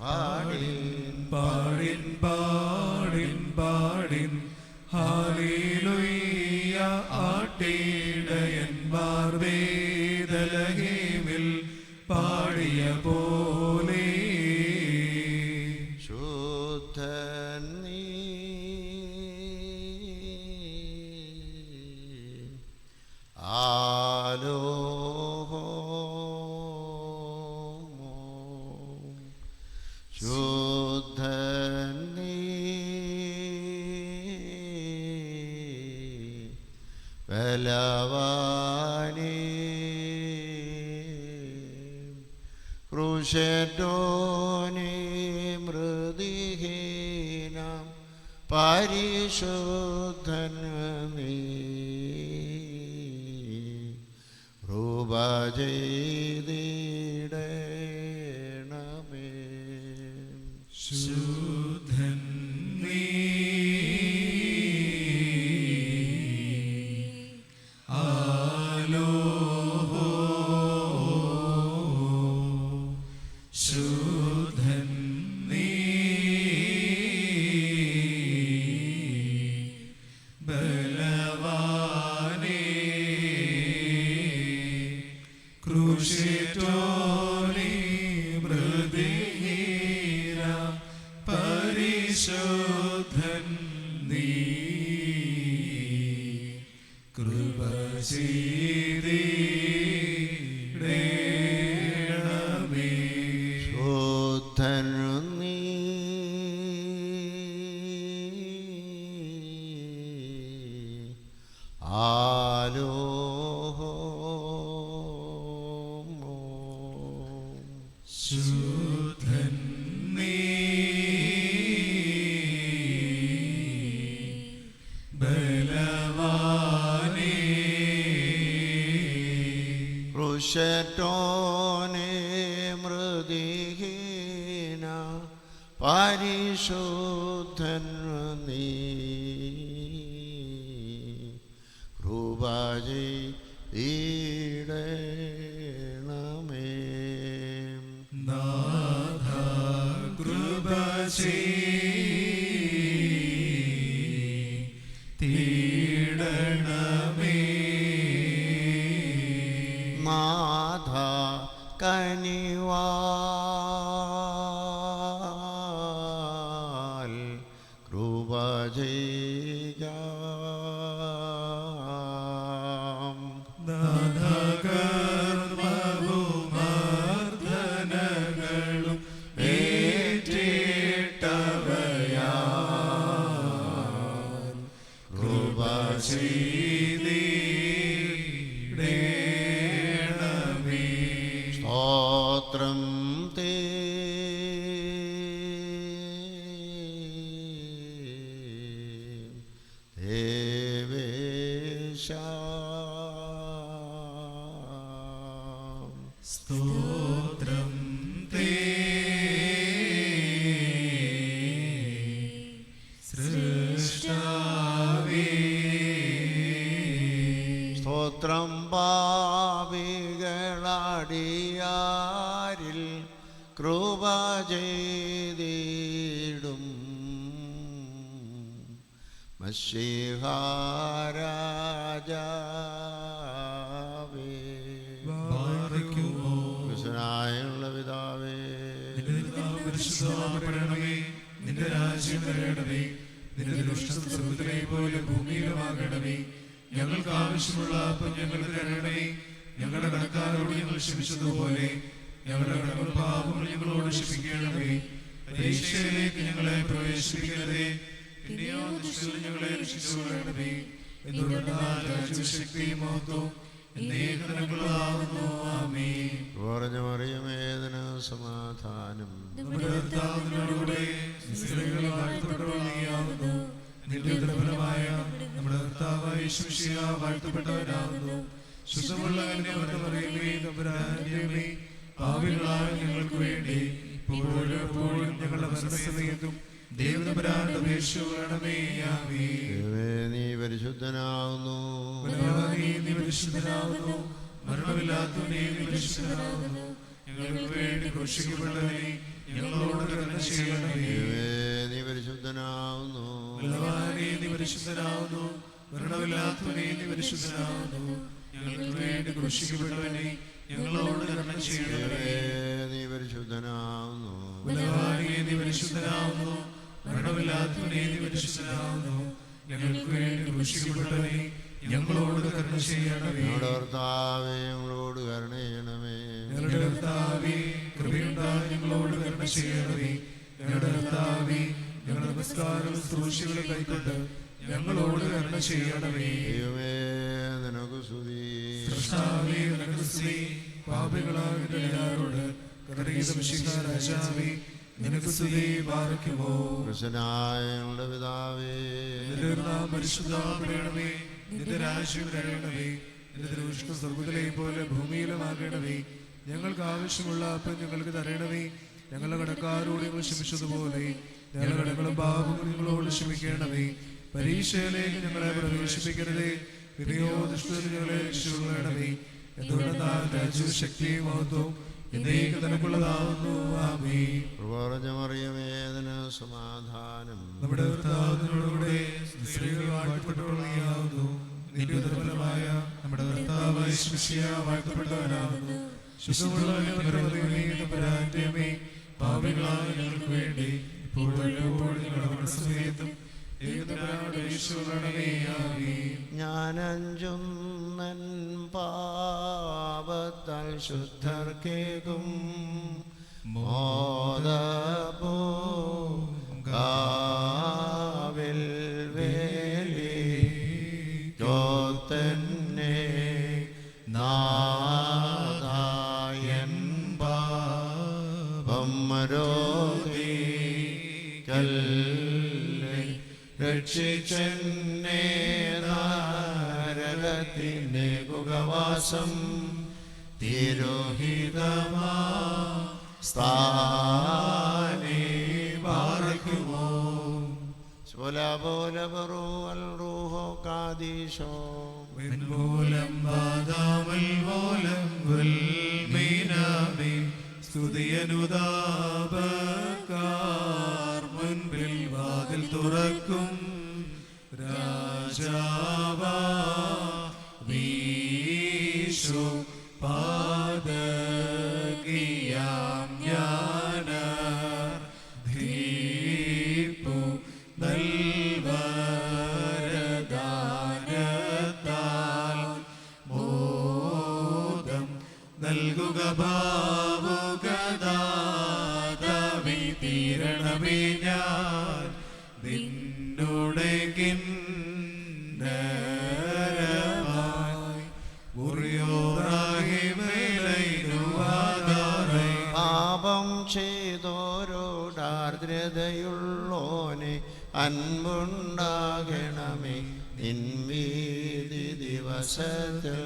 പാടിൻ പാടിൻ പാടിൻ പാടിൻ ഹല്ലേലൂയ. ആട്ടിടയന്മാർ ബേത്ലഹേമിൽ പാടിയ പോലെ
ശുദ്ധൻ നീ ശുദ്ധൻ നീ ബലവാനേ ക്രൂശേറ്റോനേ മൃതിഹീനം പരിശുദ്ധൻ നീ രൂപ ചെയ്തിടണമേ.
ശുദ്ധൻ നീ ശുദ്ധൻ നീ ബലവാനേ ക്രൂശിറ്റോനേ മൃതിഹീനം പരിശുദ്ധൻ നീ കൃപ ചെയ്തിടണമേ.
ശുദ്ധൻ നീ
ശുദ്ധൻ നീ ബലവാനേ
ക്രൂശേറ്റോനേ മൃതിഹീന പരിശുദ്ധൻ നീ കൃപ ചെയ്തിടണമേ.
നാഥ കൃപ ചെയ്തിടണമേ.
നാഥ കനിവാൽ കൃപ ചെയ്യുക.
നാഥ കർമ്മവുമർദ്ദനങ്ങളും ഏറ്റിട്ടവയാൽ കൃപ ചെയ്തിടണമേ.
സ്തോത്രം തേ ദേവേശ.
സ്തോത്രം തേ
ചെയ്തിടും മശീഹാരാജാവേ. വിശുദ്ധനായുള്ള പിതാവേ,
പരിശുദ്ധമാകണമേ. നിന്റെ രാജ്യം വരണമേ. നിന്റെ തിരുവിഷ്ടം സ്വർഗ്ഗത്തിലെ പോലെ ഭൂമിയിലുമാകണമേ. ഞങ്ങൾക്ക് ആവശ്യമുള്ള അപ്പം ഞങ്ങൾക്ക് തരണമേ. ഞങ്ങളുടെ കടക്കാരോട് ഞങ്ങൾ ക്ഷമിച്ചതുപോലെ ഞങ്ങളുടെ കടങ്ങൾ പാപങ്ങൾ ഞങ്ങളോട് ക്ഷമിക്കണമേ. പരീക്ഷയിലേക്ക് ഞങ്ങളെ പ്രവേശിപ്പിക്കരുതേ, പിന്നെയോ ദുഷ്ടനിൽ ഞങ്ങളെ രക്ഷിച്ചുകൊള്ളണമേ. എന്തുകൊണ്ടെന്നാൽ രാജ്യവും ശക്തിയും മഹത്വവും എന്നേക്കുമുള്ളതാകുന്നു. ആമേൻ.
കുറഞ്ഞ മറിയമേതിന് സമാധാനം.
നമ്മുടെ കർത്താവിനോടുകൂടെ സ്ത്രീകൾ വാഴ്ത്തപ്പെട്ടവൾ നീയാകുന്നു. നിന്റെ ഉദരഫലമായ നമ്മുടെ കർത്താവായ യേശു മിശിഹാ വാഴ്ത്തപ്പെട്ടവനാകുന്നു. ശുദ്ധമുള്ള കന്യാമറിയമേ, തമ്പുരാന്റെ അമ്മേ, പാപികളായ ഞങ്ങൾക്ക് വേണ്ടി ഇപ്പോഴും എപ്പോഴും ഞങ്ങളുടെ മരണസമയത്തും ദൈവതമ്പുരാന്റെ അപേക്ഷ വേണമേ. ആമേൻ.
ദൈവമേ, നീ പരിശുദ്ധനാകുന്നു.
നീ പരിശുദ്ധനാകുന്നു. മരണമില്ലാത്തവനേ, നീ പരിശുദ്ധനാകുന്നു. ഞങ്ങൾക്ക് വേണ്ടി ക്രൂശിക്കപ്പെട്ടവനേ, ഞങ്ങളോട് കരുണ ചെയ്യണമേ.
ദൈവമേ, നീ പരിശുദ്ധനാകുന്നു.
നീ പരിശുദ്ധനാകുന്നു. മരണമില്ലാത്തവനേ, നീ പരിശുദ്ധനാകുന്നു. ഞങ്ങൾക്ക് വേണ്ടി ക്രൂശിക്കപ്പെട്ടവനേ, ഞങ്ങളോട് കരുണ ചെയ്യണമേ.
നീ പരിശുദ്ധനാകുന്നു.
നീ പരിശുദ്ധനാകുന്നു. മരണമില്ലാത്തവനേ, നീ പരിശുദ്ധനാകുന്നു. ഞങ്ങൾക്ക് വേണ്ടി ക്രൂശിക്കപ്പെട്ടവനേ, ഞങ്ങളോട് കരുണ ചെയ്യണമേ.
ഞങ്ങളുടെ കർത്താവേ, ഞങ്ങളോട് കരുണ ചെയ്യണമേ.
ഞങ്ങളുടെ കർത്താവേ, കൃപയുണ്ടായി ഞങ്ങളോട് കരുണ ചെയ്യണമേ. ഞങ്ങളുടെ കർത്താവേ, ഞങ്ങളുടെ നമസ്കാരം ശുശ്രൂഷകളെ കൈക്കൊണ്ട് ഞങ്ങളോട് കരുണ ചെയ്യണമേ.
ദൈവമേ, നിനക്ക് സ്തുതി.
കർത്താവേ, നിനക്ക് സ്തുതി. പാപികളായ ഞങ്ങളോട് കരുണയുടെ മിശിഹാ രാജാവേ, നിനക്ക് സ്തുതി. പാർക്കുമോ
കൃഷ്ണനായ ഞങ്ങളുടെ പിതാവേ,
നിന്റെ നാമം പരിശുദ്ധമാകണമേ. നിന്റെ രാജ്യം വരണമേ. നിന്റെ തിരുവിഷ്ടം സ്വർഗ്ഗത്തിലെ പോലെ ഭൂമിയിലുമാകണമേ. ഞങ്ങൾക്ക് ആവശ്യമുള്ള അപ്പം ഞങ്ങൾക്ക് തരണമേ. ഞങ്ങളുടെ കടക്കാരോട് ഞങ്ങൾ ക്ഷമിച്ചതുപോലെ ഞങ്ങളുടെ കടങ്ങളും പാപങ്ങളും ഞങ്ങളോട് ക്ഷമിക്കണമേ. പരീക്ഷയിലേക്ക് ഞങ്ങളെ പ്രവേശിപ്പിക്കരുതേ, പിന്നെയോ ദുഷ്ടനിൽ ഞങ്ങളെ രക്ഷിച്ചുകൊള്ളണമേ. എന്തുകൊണ്ടെന്നാൽ രാജ്യവും ശക്തിയും മഹത്വവും എന്നേക്കും നിനക്കുള്ളതാകുന്നു. ആമേൻ.
കുറഞ്ഞ മറിയമേതിന് സമാധാനം.
നമ്മുടെ കർത്താവിനോടുകൂടെ സ്ത്രീകൾ വാഴ്ത്തപ്പെട്ടവൾ നീയാകുന്നു. നിന്റെ ഉദരഫലമായ നമ്മുടെ കർത്താവായ യേശു മിശിഹാ വാഴ്ത്തപ്പെട്ടവനാകുന്നു. ശുദ്ധമുള്ള കന്യാമറിയമേ, തമ്പുരാന്റെ അമ്മേ, പാപികളായ ഞങ്ങൾക്ക് വേണ്ടി ഇപ്പോഴും എപ്പോഴും ഞങ്ങളുടെ മരണസമയത്തും ദൈവതമ്പുരാനോട് അപേക്ഷ കൊള്ളണമേ. ആമേൻ.
ഞാനഞ്ചുന്നൻ പാപത്താൽ ശുദ്ധർക്കേകും മോദപൂങ്കാവിൽ വേലിയോത്തന്നെ നാദായൻ പാപം രോഗിക്കൽ രക്ഷിച്ചെന്നെ നരകത്തിൻ്റെ കുകവാസം തിരോഹിതമാ സ്ഥാനേ പാർക്കുമോ. സ്വലപോലപറുവൽ റൂഹോ കാദീശോ
വെൺമൂലം വാദാമൽ മൂലം ഉൽമീനാമേ. സ്തുതിയനുതാപക്കാർ മുൻപിൽ വാതിൽ തുറക്കും. രാജാവാ വീശു പാദകിയാം ജ്ഞാനർ ധീപു നൽവരദാനത്താൽ മോദം നൽകുക ഭാവുകദാതവി തീരണമേ. ഞാൻ നിന്നോടെ കിന്നരമായി
പാപം ചെയ്തോരോടാർദ്രതയുള്ളോനെ അൻപുണ്ടാകണമേ. നിൻവീതി ദിവസത്തിൽ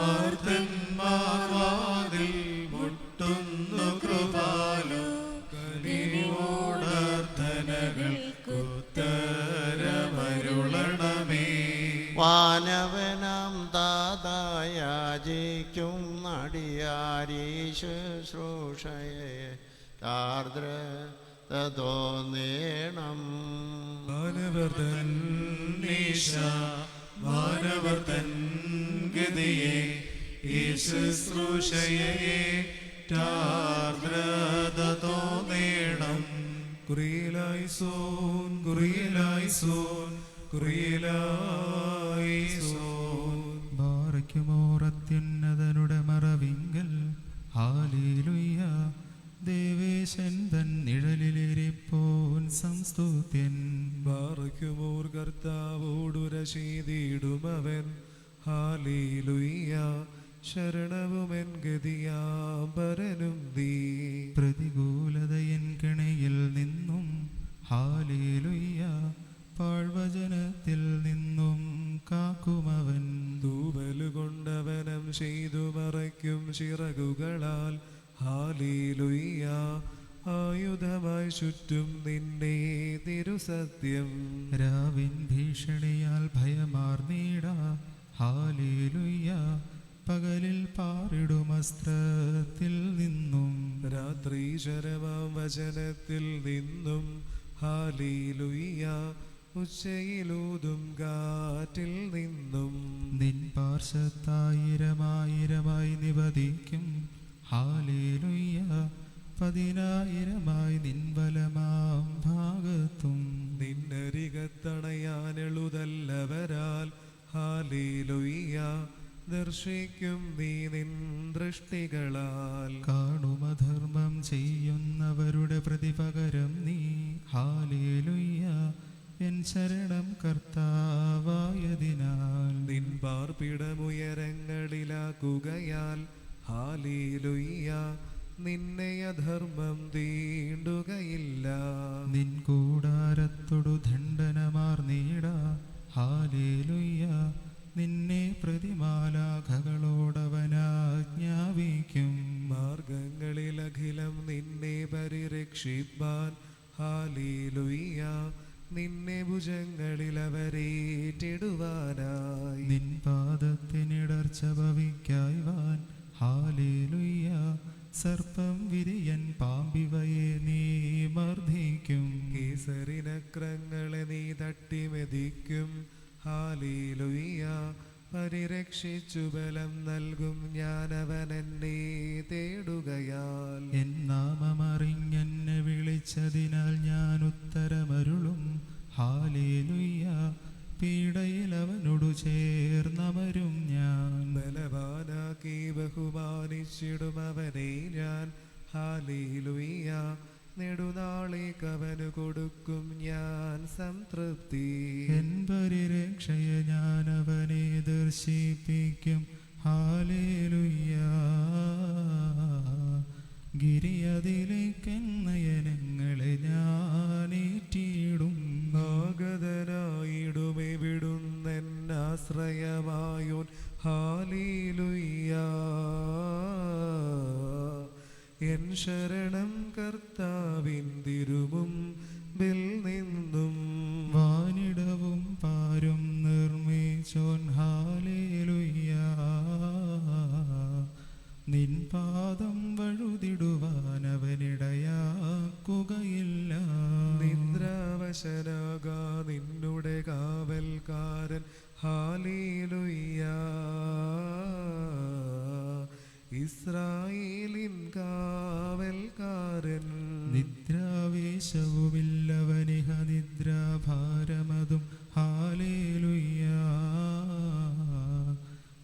ആർത്തന്മാർവാതിൽ മുട്ടുന്നു കൃപാലോ. കനിവോടർത്ഥനകൾക്കുത്തരമരുളണമേ.
വാനവനം ദാതായാചിക്കും നടിയാരീ ശുശ്രൂഷയെ ആർദ്രത തോന്നേണം.
വാനവർത്തൻ നീശ വാനവർത്തൻ ഗതിയെ ഈ ശുശ്രൂഷയെ ആർദ്രത തോന്നേണം. കുറിയലായിസോൻ കുറിയലായിസോൻ കുറിയലായിസോൻ.
ബാറയ്ക്കുമോർ അത്യുന്നതനുടെ മറവിങ്കൽ ഹാലേലുയ്യ. ദേവേശൻ തൻ നിഴലിലിരിപ്പോൻ സംസ്തുത്യൻ.
ബാറയ്ക്കുമോർ കർത്താവോടുരശീതിടുമവൻ ഹാലേലുയ്യ. ശരണവുമെൻ ഗതിയാംബരനും നീ.
പ്രതികൂലതയൻ കെണിയിൽ നിന്നും ഹാലേലുയ്യ. പാഴ്വചനത്തിൽ നിന്നും കാക്കുമവൻ.
തൂവലുകൊണ്ടവനം ചെയ്തു മറയ്ക്കും ചിറകുകളാൽ ഹാലേലുയ്യ. ആയുധമായി ചുറ്റും നിന്നെ തിരുസത്യം.
രാവിൻ ഭീഷണിയാൽ ഭയമാർന്നീട ഹാലേലുയ്യ. പകലിൽ പാറിടുമസ്ത്രത്തിൽ നിന്നും
രാത്രി ശരമാം വചനത്തിൽ നിന്നും ഹാലേലുയ്യ. ഉച്ചയിലൂതും കാറ്റിൽ നിന്നും
നിൻ പാർശ്വത്തായിരമായിരമായി നിവദിക്കും ഹാലേലുയ്യ. 10,000 നിൻ വലമാം ഭാഗത്തും
നിന്നരികത്തണയാനെളുതല്ലവരാൽ ഹാലേലുയ്യ. ദർശിക്കും നീ നിൻ ദൃഷ്ടികളാൽ.
കാണുമധർമ്മം ചെയ്യുന്നവരുടെ പ്രതിപകരം നീ ഹാലേലുയ്യ. എൻ ശരണം കർത്താവായതിനാൽ
നിൻ പാർപ്പിടമുയരങ്ങളിലാക്കുകയാൽ ഹാലേലുയ്യ. നിന്നെ അധർമ്മം തീണ്ടുകയില്ല.
നിൻ കൂടാരത്തൊടു ദണ്ഡനമാർന്നീട ഹാലേലുയ്യ. നിന്നെ പ്രതിമാലാഖകളോടവനാജ്ഞാപിക്കും.
മാർഗങ്ങളിലഖിലം നിന്നെ പരിരക്ഷിപ്പാൻ ഹാലേലുയ്യ. നിന്നെ ഭുജങ്ങളിൽ അവരേറ്റിടുവാനായി.
നിൻ പാദത്തിനിടർച്ച ഭവിക്കായ്വാൻ ഹാലേലുയ്യ. സർപ്പം വിരിയൻ പാമ്പിവയെ നീ മർദ്ദിക്കും.
കേസരിനക്രങ്ങളെ നീ തട്ടിമെതിക്കും ഹാലേലുയ്യ. പരിരക്ഷിച്ചു ബലം നൽകും ഞാനവനെന്നെ തേടുകയാൽ.
എൻ നാമമറിഞ്ഞെന്നെ വിളിച്ചതിനാൽ ഞാൻ ഉത്തരമരുളും ഹാലേലുയ്യ. പീഡയിൽ അവനോടു ചേർന്നമരും ഞാൻ.
ബലവാനാക്കി ബഹുമാനിച്ചിടും അവനെ ഞാൻ ഹാലേലുയ്യ. നെടുനാളേക്കവനു കൊടുക്കും ഞാൻ സംതൃപ്തി.
എൻ പരിരക്ഷയെ ഞാൻ അവനെ ദർശിപ്പിക്കും ഹാലേലുയ്യ. ഗിരിയതിലേക്കെന്നയനങ്ങളെ ഞാനേറ്റിടും.
ആഗതനായിടുമേ വിടുന്നെന്നാശ്രയമായോൻ ഹാലേലുയ്യ. എൻ ശരണം കർത്താവിൻ തിരുമുമ്പിൽ നിന്നും.
വാനിടവും പാരും നിർമ്മിച്ചോൻ ഹാലേലുയ്യ. നിൻ പാദം വഴുതിടുവാനവനിടയാക്കുകയില്ല.
നിദ്രാവശനാകാ നിന്നുടെ കാവൽക്കാരൻ ഹാലേലുയ്യ. ഇസ്രായേലിൻ കാവൽക്കാരൻ.
നിദ്രാവേശവുമില്ലവനിഹ നിദ്രാഭാരമതും ഹാലേലുയ്യ.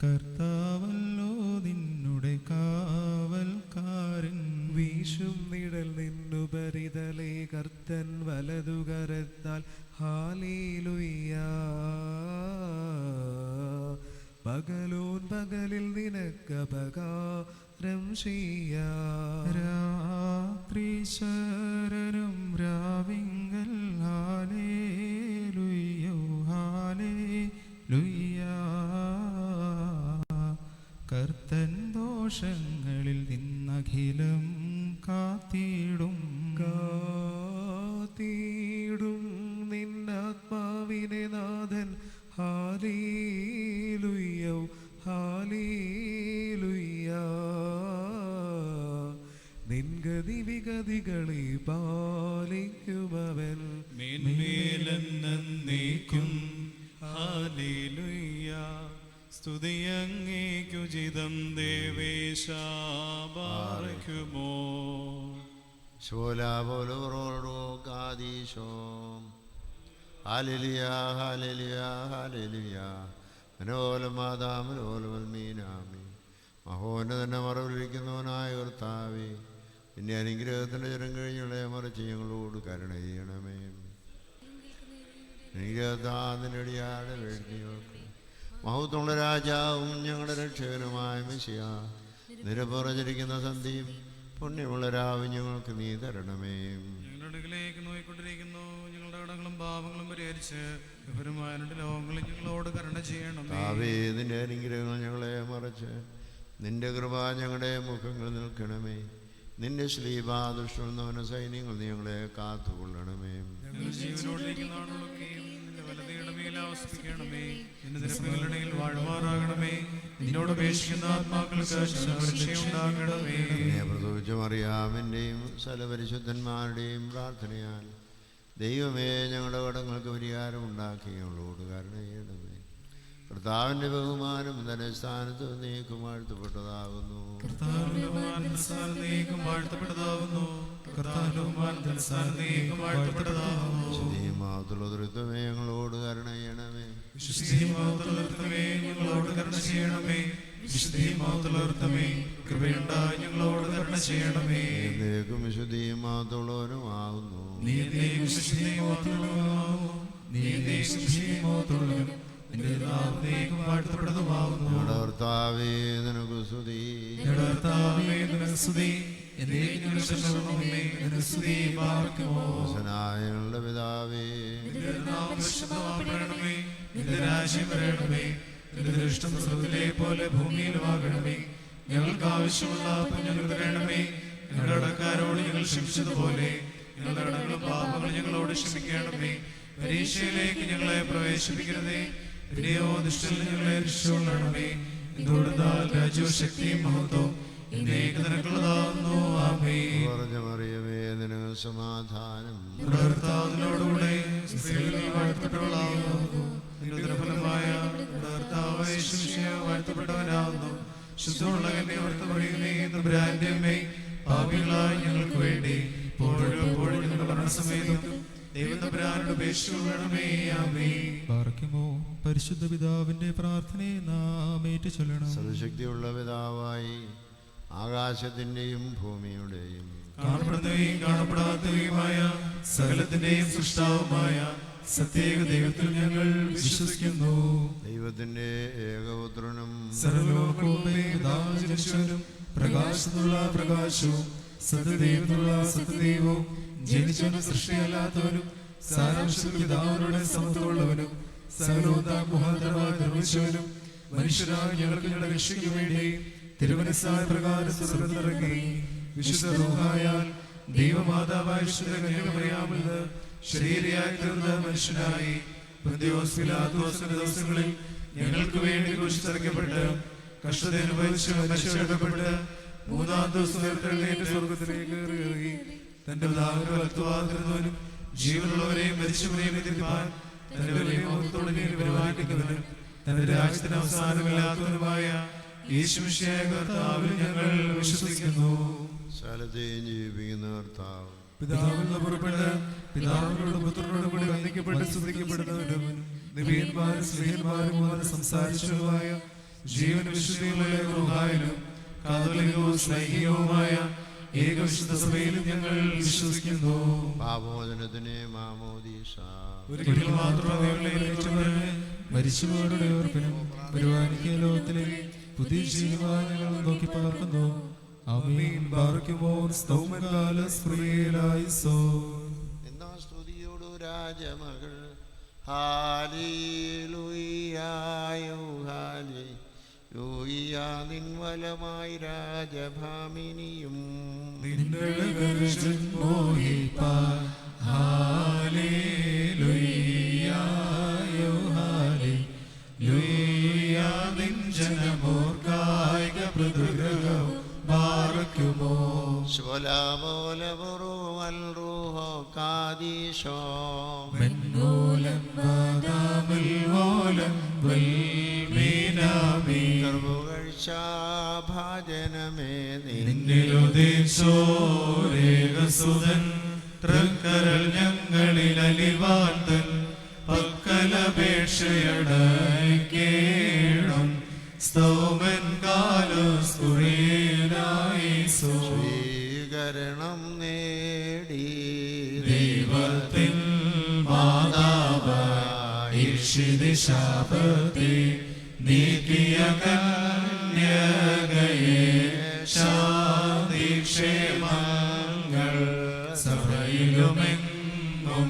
കർത്താവല്ലോ നിന്നുടെ കാവൽക്കാരൻ.
വീശും നിഴൽ നിന്നുപരിതലേ കർത്തൻ വലതുകരത്താൽ ഹാലേലുയ്യ. പകലോൻ പകലിൽ നിനക്കപകാരം ചെയ്യാം.
രാത്രി ശരണും രാവിങ്കൽ ഹാലേലുയ്യോ ഹാലേലുയ്യ. കർത്തൻ ദോഷങ്ങളിൽ നിന്നഖിലം കാത്തിടും.
കാത്തിടും നിന്നാത്മാവിനെ നാഥൻ ഹാലേലുയ്യ ഹാലേലുയ്യ. വഹിക്കുമവൻ.
മേന്മേലെന്നേക്കും ഹല്ലേലൂയ. സ്തുതിയങ്ങേക്കുചിതം ദേവേശാ ബാറയ്ക്കുമോ.
ശോലാപോലോകാദീശോ ഹാലേലുയ ഹാലേലുയ ഹാലേലുയ. മനോലമാതാമലോലമീനാമി. മഹോന്നതന്റെ മറവിലിരിക്കുന്നവനായ കർത്താവേ, നിന്റെ അനുഗ്രഹത്തിന്റെ ജനം കഴിഞ്ഞുള്ള മറിച്ച് ഞങ്ങളോട് കരുണ ചെയ്യണമേ. അനുഗ്രഹത്താതിനടിയാടെ വേണ്ടിയോക്ക് മഹത്വമുള്ള രാജാവും ഞങ്ങളുടെ രക്ഷകനുമായ മെശിയ, നിരപുറഞ്ഞിരിക്കുന്ന സന്ധിയും പുണ്യമുള്ള രാവും ഞങ്ങൾക്ക് നീ തരണമേ.
ഞങ്ങളുടെ അടുക്കലേക്ക് നോയിക്കൊണ്ടിരിക്കുന്നു. ഞങ്ങളുടെ കടങ്ങളും പാപങ്ങളും പരിഹരിച്ച് വിവരമായ ലോകങ്ങളിൽ ഞങ്ങളോട് കരുണ ചെയ്യണമേ.
നിന്റെ അനുഗ്രഹങ്ങൾ ഞങ്ങളെ മറച്ച് നിന്റെ കൃപ ഞങ്ങളുടെ മുഖങ്ങളിൽ നിൽക്കണമേ. നിന്റെ ശ്രീപാദുഷ്ണവന സൈന്യങ്ങൾ ഞങ്ങളെ കാത്തുകൊള്ളണമേ.
ഞങ്ങൾ ജീവനോടിരിക്കുന്ന ആളുകളൊക്കെയും നിന്റെ വലതയുടെ മേൽ ആവസിപ്പിക്കണമേ. നിന്റെ നിരപ്പുകളുടെയിൽ വാഴുമാറാകണമേ. നിന്നോട് അപേക്ഷിക്കുന്ന ആത്മാക്കൾക്ക് രക്ഷയുണ്ടാകണമേ.
പ്രസവിച്ച മറിയാമിൻ്റെയും സകലപരിശുദ്ധന്മാരുടെയും പ്രാർത്ഥനയാൽ ദൈവമേ, ഞങ്ങളുടെ കടങ്ങൾക്ക് പരിഹാരം ഉണ്ടാക്കി ഞങ്ങളോട് കരുണ ചെയ്യണമേ. കർത്താവിന്റെ ബഹുമാനം തന്നെ സ്ഥാനത്ത് നീക്കും വാഴ്ത്തപ്പെട്ടതാകുന്നു. ദൃത്വമേ ഞങ്ങളോട് കരുണ ചെയ്യണമേ. എന്നേക്കും വിശുദ്ധിയും മാത്തുള്ളവനുമാകുന്നു. ഞങ്ങളുടെ കർത്താവേ, നിനക്ക് സ്തുതി. ഞങ്ങളുടെ പിതാവേ,
പോലെ ഭൂമിയിലുമാകണമേ. ഞങ്ങൾക്ക് ആവശ്യമുള്ള ഞങ്ങൾക്ക് തരണമേ. ഞങ്ങളുടെ കടക്കാരോട് ഞങ്ങൾ ക്ഷമിച്ചതുപോലെ ഞങ്ങളുടെ കടങ്ങളും പാപങ്ങളും ഞങ്ങളോട് ക്ഷമിക്കണമേ. പരീക്ഷയിലേക്ക് ഞങ്ങളെ പ്രവേശിപ്പിക്കരുതേ, പിന്നെയോ ദുഷ്ടനിൽ ഞങ്ങളെ രക്ഷിച്ചുകൊള്ളണമേ. എന്തുകൊണ്ടെന്നാൽ രാജ്യവും ശക്തിയും മഹത്വവും നിനക്കുള്ളതാകുന്നു. ആമേൻ.
മറിയമേ, നിനക്ക് സമാധാനം.
കർത്താവിനോടുകൂടെ സ്ത്രീകളിൽ വാഴ്ത്തപ്പെട്ടവളാകുന്നു. നിന്റെ ഫലമായ കർത്താവ് യേശുമിശിഹ വാഴ്ത്തപ്പെട്ടവനാകുന്നു. ശുദ്ധമുള്ള തമ്പുരാന്റെ അമ്മേ, പാപികളായ ഞങ്ങൾക്ക് വേണ്ടി ഇപ്പോഴും എപ്പോഴും ഞങ്ങളുടെ മരണസമയത്തും ദൈവതമ്പുരാനോട് അപേക്ഷിക്കണമേ. ആമേൻ.
പാർക്കുമോ പരിശുദ്ധ പിതാവിന്റെ പ്രാർത്ഥനയെ നാം ഏറ്റുചൊല്ലണം.
സർവശക്തിയുള്ള പിതാവായി ആകാശത്തിന്റെയും ഭൂമിയുടെയും
കാണപ്പെടുന്നവയും കാണപ്പെടാത്തവയുമായ സകലത്തിന്റെയും സൃഷ്ടാവുമായ സത്യേക ദൈവത്തിൽ ഞങ്ങൾ വിശ്വസിക്കുന്നു.
ദൈവത്തിന്റെ ഏകപുത്രനും
സർവ്വലോകവും പ്രകാശത്തിനുള്ള പ്രകാശവും സത്യദൈവത്തിനുള്ള സത്യദൈവവും ജനിച്ചവനും സൃഷ്ടിയല്ലാത്തവനും സാരാംശത്തിൽ പിതാവിനോട് സമത്വമുള്ളവനും സകലോദാമുഖാന്തരമായി നിർമ്മിച്ചവനും മനുഷ്യരായ ഞങ്ങൾക്ക് ഞങ്ങളുടെ രക്ഷയ്ക്ക് വേണ്ടി തിരുമനസ്സായ പ്രകാരം സ്വർഗ്ഗത്തിലിറങ്ങി വിശുദ്ധ റൂഹായാൽ ദൈവമാതാവായ വിശുദ്ധ കന്യകമറിയാമിൽ ശരീരയായി തീർന്ന മനുഷ്യനായി പന്തിയോസ് പിലാത്തോസിന്റെ ദിവസങ്ങളിൽ ഞങ്ങൾക്ക് വേണ്ടി ക്രൂശിച്ചറക്കപ്പെട്ട് കഷ്ടത അനുഭവിച്ച് മരിച്ചടക്കപ്പെട്ട് മൂന്നാം ദിവസം ഉയർത്തെഴുന്നേറ്റ് സ്വർഗ്ഗത്തിലേക്ക് ഇറങ്ങി തന്റെ പിതാവിന്റെ വലത്തുവാതിരുന്നവനും ജീവനുള്ളവരെയും മരിച്ചവരെയും എതിർപ്പാൻ തന്റെ വലിയ മുഖത്തോടെ പരിപാലിക്കുന്നവനും തന്റെ രാജ്യത്തിന് അവസാനമില്ലാത്തവനുമായ യേശുമിശിഹായ കർത്താവിൽ ഞങ്ങൾ വിശ്വസിക്കുന്നു.
സകലത്തെയും ജീവിപ്പിക്കുന്ന കർത്താവ്,
പിതാവിൽ നിന്ന് പുറപ്പെട്ട് പിതാവിനോട് പുത്രനോട് കൂടി വന്ദിക്കപ്പെട്ട് സ്തുതിക്കപ്പെടുന്നവനും നബിയന്മാരും സ്ത്രീയന്മാരും പോലെ സംസാരിച്ചതുമായ ജീവന വിശുദ്ധിയുള്ള റൂഹായിലും കാതോലികവും സ്ലൈഹികവുമായ ഏകവിശുദ്ധ സഭയിലും ഞങ്ങൾ വിശ്വസിക്കുന്നു.
പാപമോചനത്തിന് മാമോദീസ
ഒരിക്കൽ മാത്രമേ
മരിച്ചുപോരുടെ ഓർപ്പിനും പരിപാലിക്കുക ലോകത്തിലെ പുതിയ ജീവനങ്ങൾ നോക്കി പാർക്കുന്നു. ആമേൻ.
ബാറക്കുമോർ സ്തോമകാല സ്ത്രീയിലായിസോ.
എന്നാ സ്തുതിയോടു രാജമകൾ ഹാലേലൂയായോ ഹാലേലൂയ. നിൻവലമായി രാജഭാമിനിയും
നിന്റെ മോഹിപ്പാൻ ഹാലേലൂയായോ ഹാലേലൂയ. നിൻ ജനമോർക്കായിക പൃഥുഗ്രഹവും ബാറക്കുമോ.
ശുഭലാമോലമുറുവൽ റൂഹോ കാദീശോ
മെന്നോലം വാദാമുൽ മോലം വൽമീനാമി
സർവകഴ്ച ഭാജനമേ
നിന്നിലുദേശോരേകസുതൻ തൃക്കരൾ ഞങ്ങളിൽ അലിവാന്തൻ പക്കലപേക്ഷയടക്കേണം സ്തോമൻ കാലസ്കുറിയനായിസോ
സ്വീകരണം നേടി
ദൈവത്തിൻ മാതാവായി ശാപത്തെ നീക്കിയ കന്യകയെ ശാന്തിക്ഷേമങ്ങൾ സഭയിലുമെങ്ങും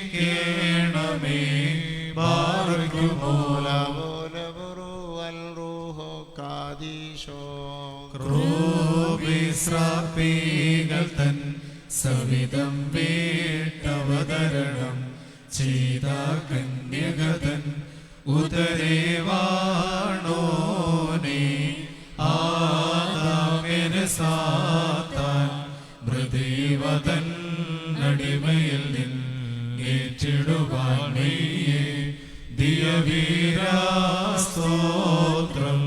വാണിടാനേകാത്മജനോടഭ്യർത്ഥിക്കണമേ ബാറയ്ക്കുമോ
കാദീശോ
ക്രൂവിശ്രാപ്പികൾ തൻ സവിധം വീട്ടവതരണം ചെയ്ത കന്യകതൻ ഉദരേവാണോനെ ആദാമിനെ സാത്താൻ മൃദീവതൻ അടിമയിൽ നിന്നേറ്റിടുവാൻ നീയെ ദിയവീരാസ്തോത്രം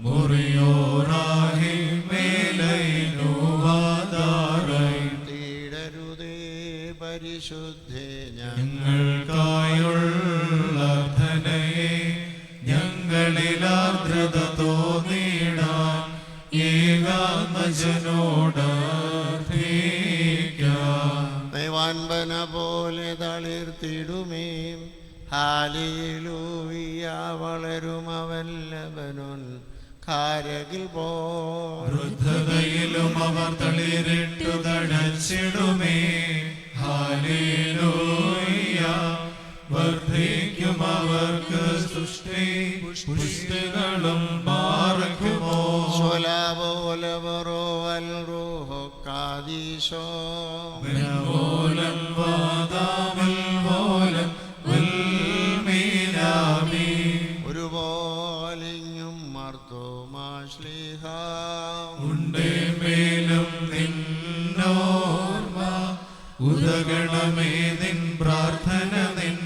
മുറിയോറാഹി മേലൈനുവാദാറായി
തീടരുതേ പരിശുദ്ധേ
ഞങ്ങൾക്കായുള്ള ധനയെ ഞങ്ങളിൽ ആർദ്രത തോന്നിടാൻ ഏകാത്മജനോടർപ്പിക്കാം
ദൈവാൻപന പോലെ തളിർത്തിടുമേ ഹാലേലൂയ വളരും അവൻ ലബനോൻ കാരകിൽ പോ
വൃദ്ധതയിലും അവർ തളിരിട്ടു തടച്ചിടുമേ ഹാലേലൂയ വർദ്ധിക്കും അവർക്ക് സൃഷ്ടി പുഷ്ടികളും മാറക്കുമോ
സ്വലാപോലവറോ അൽ റൂഹോ കാദീശോ
മൂലം വാദാമൽ മൂലം വൽമീനാമി
ഒരുപോലിങ്ങും മർത്തോമാശ്ലീഹ
ഉണ്ടേ മേലും നിന്നോർമ്മ ഉദഗണമേ നിൻ പ്രാർത്ഥന നിൻ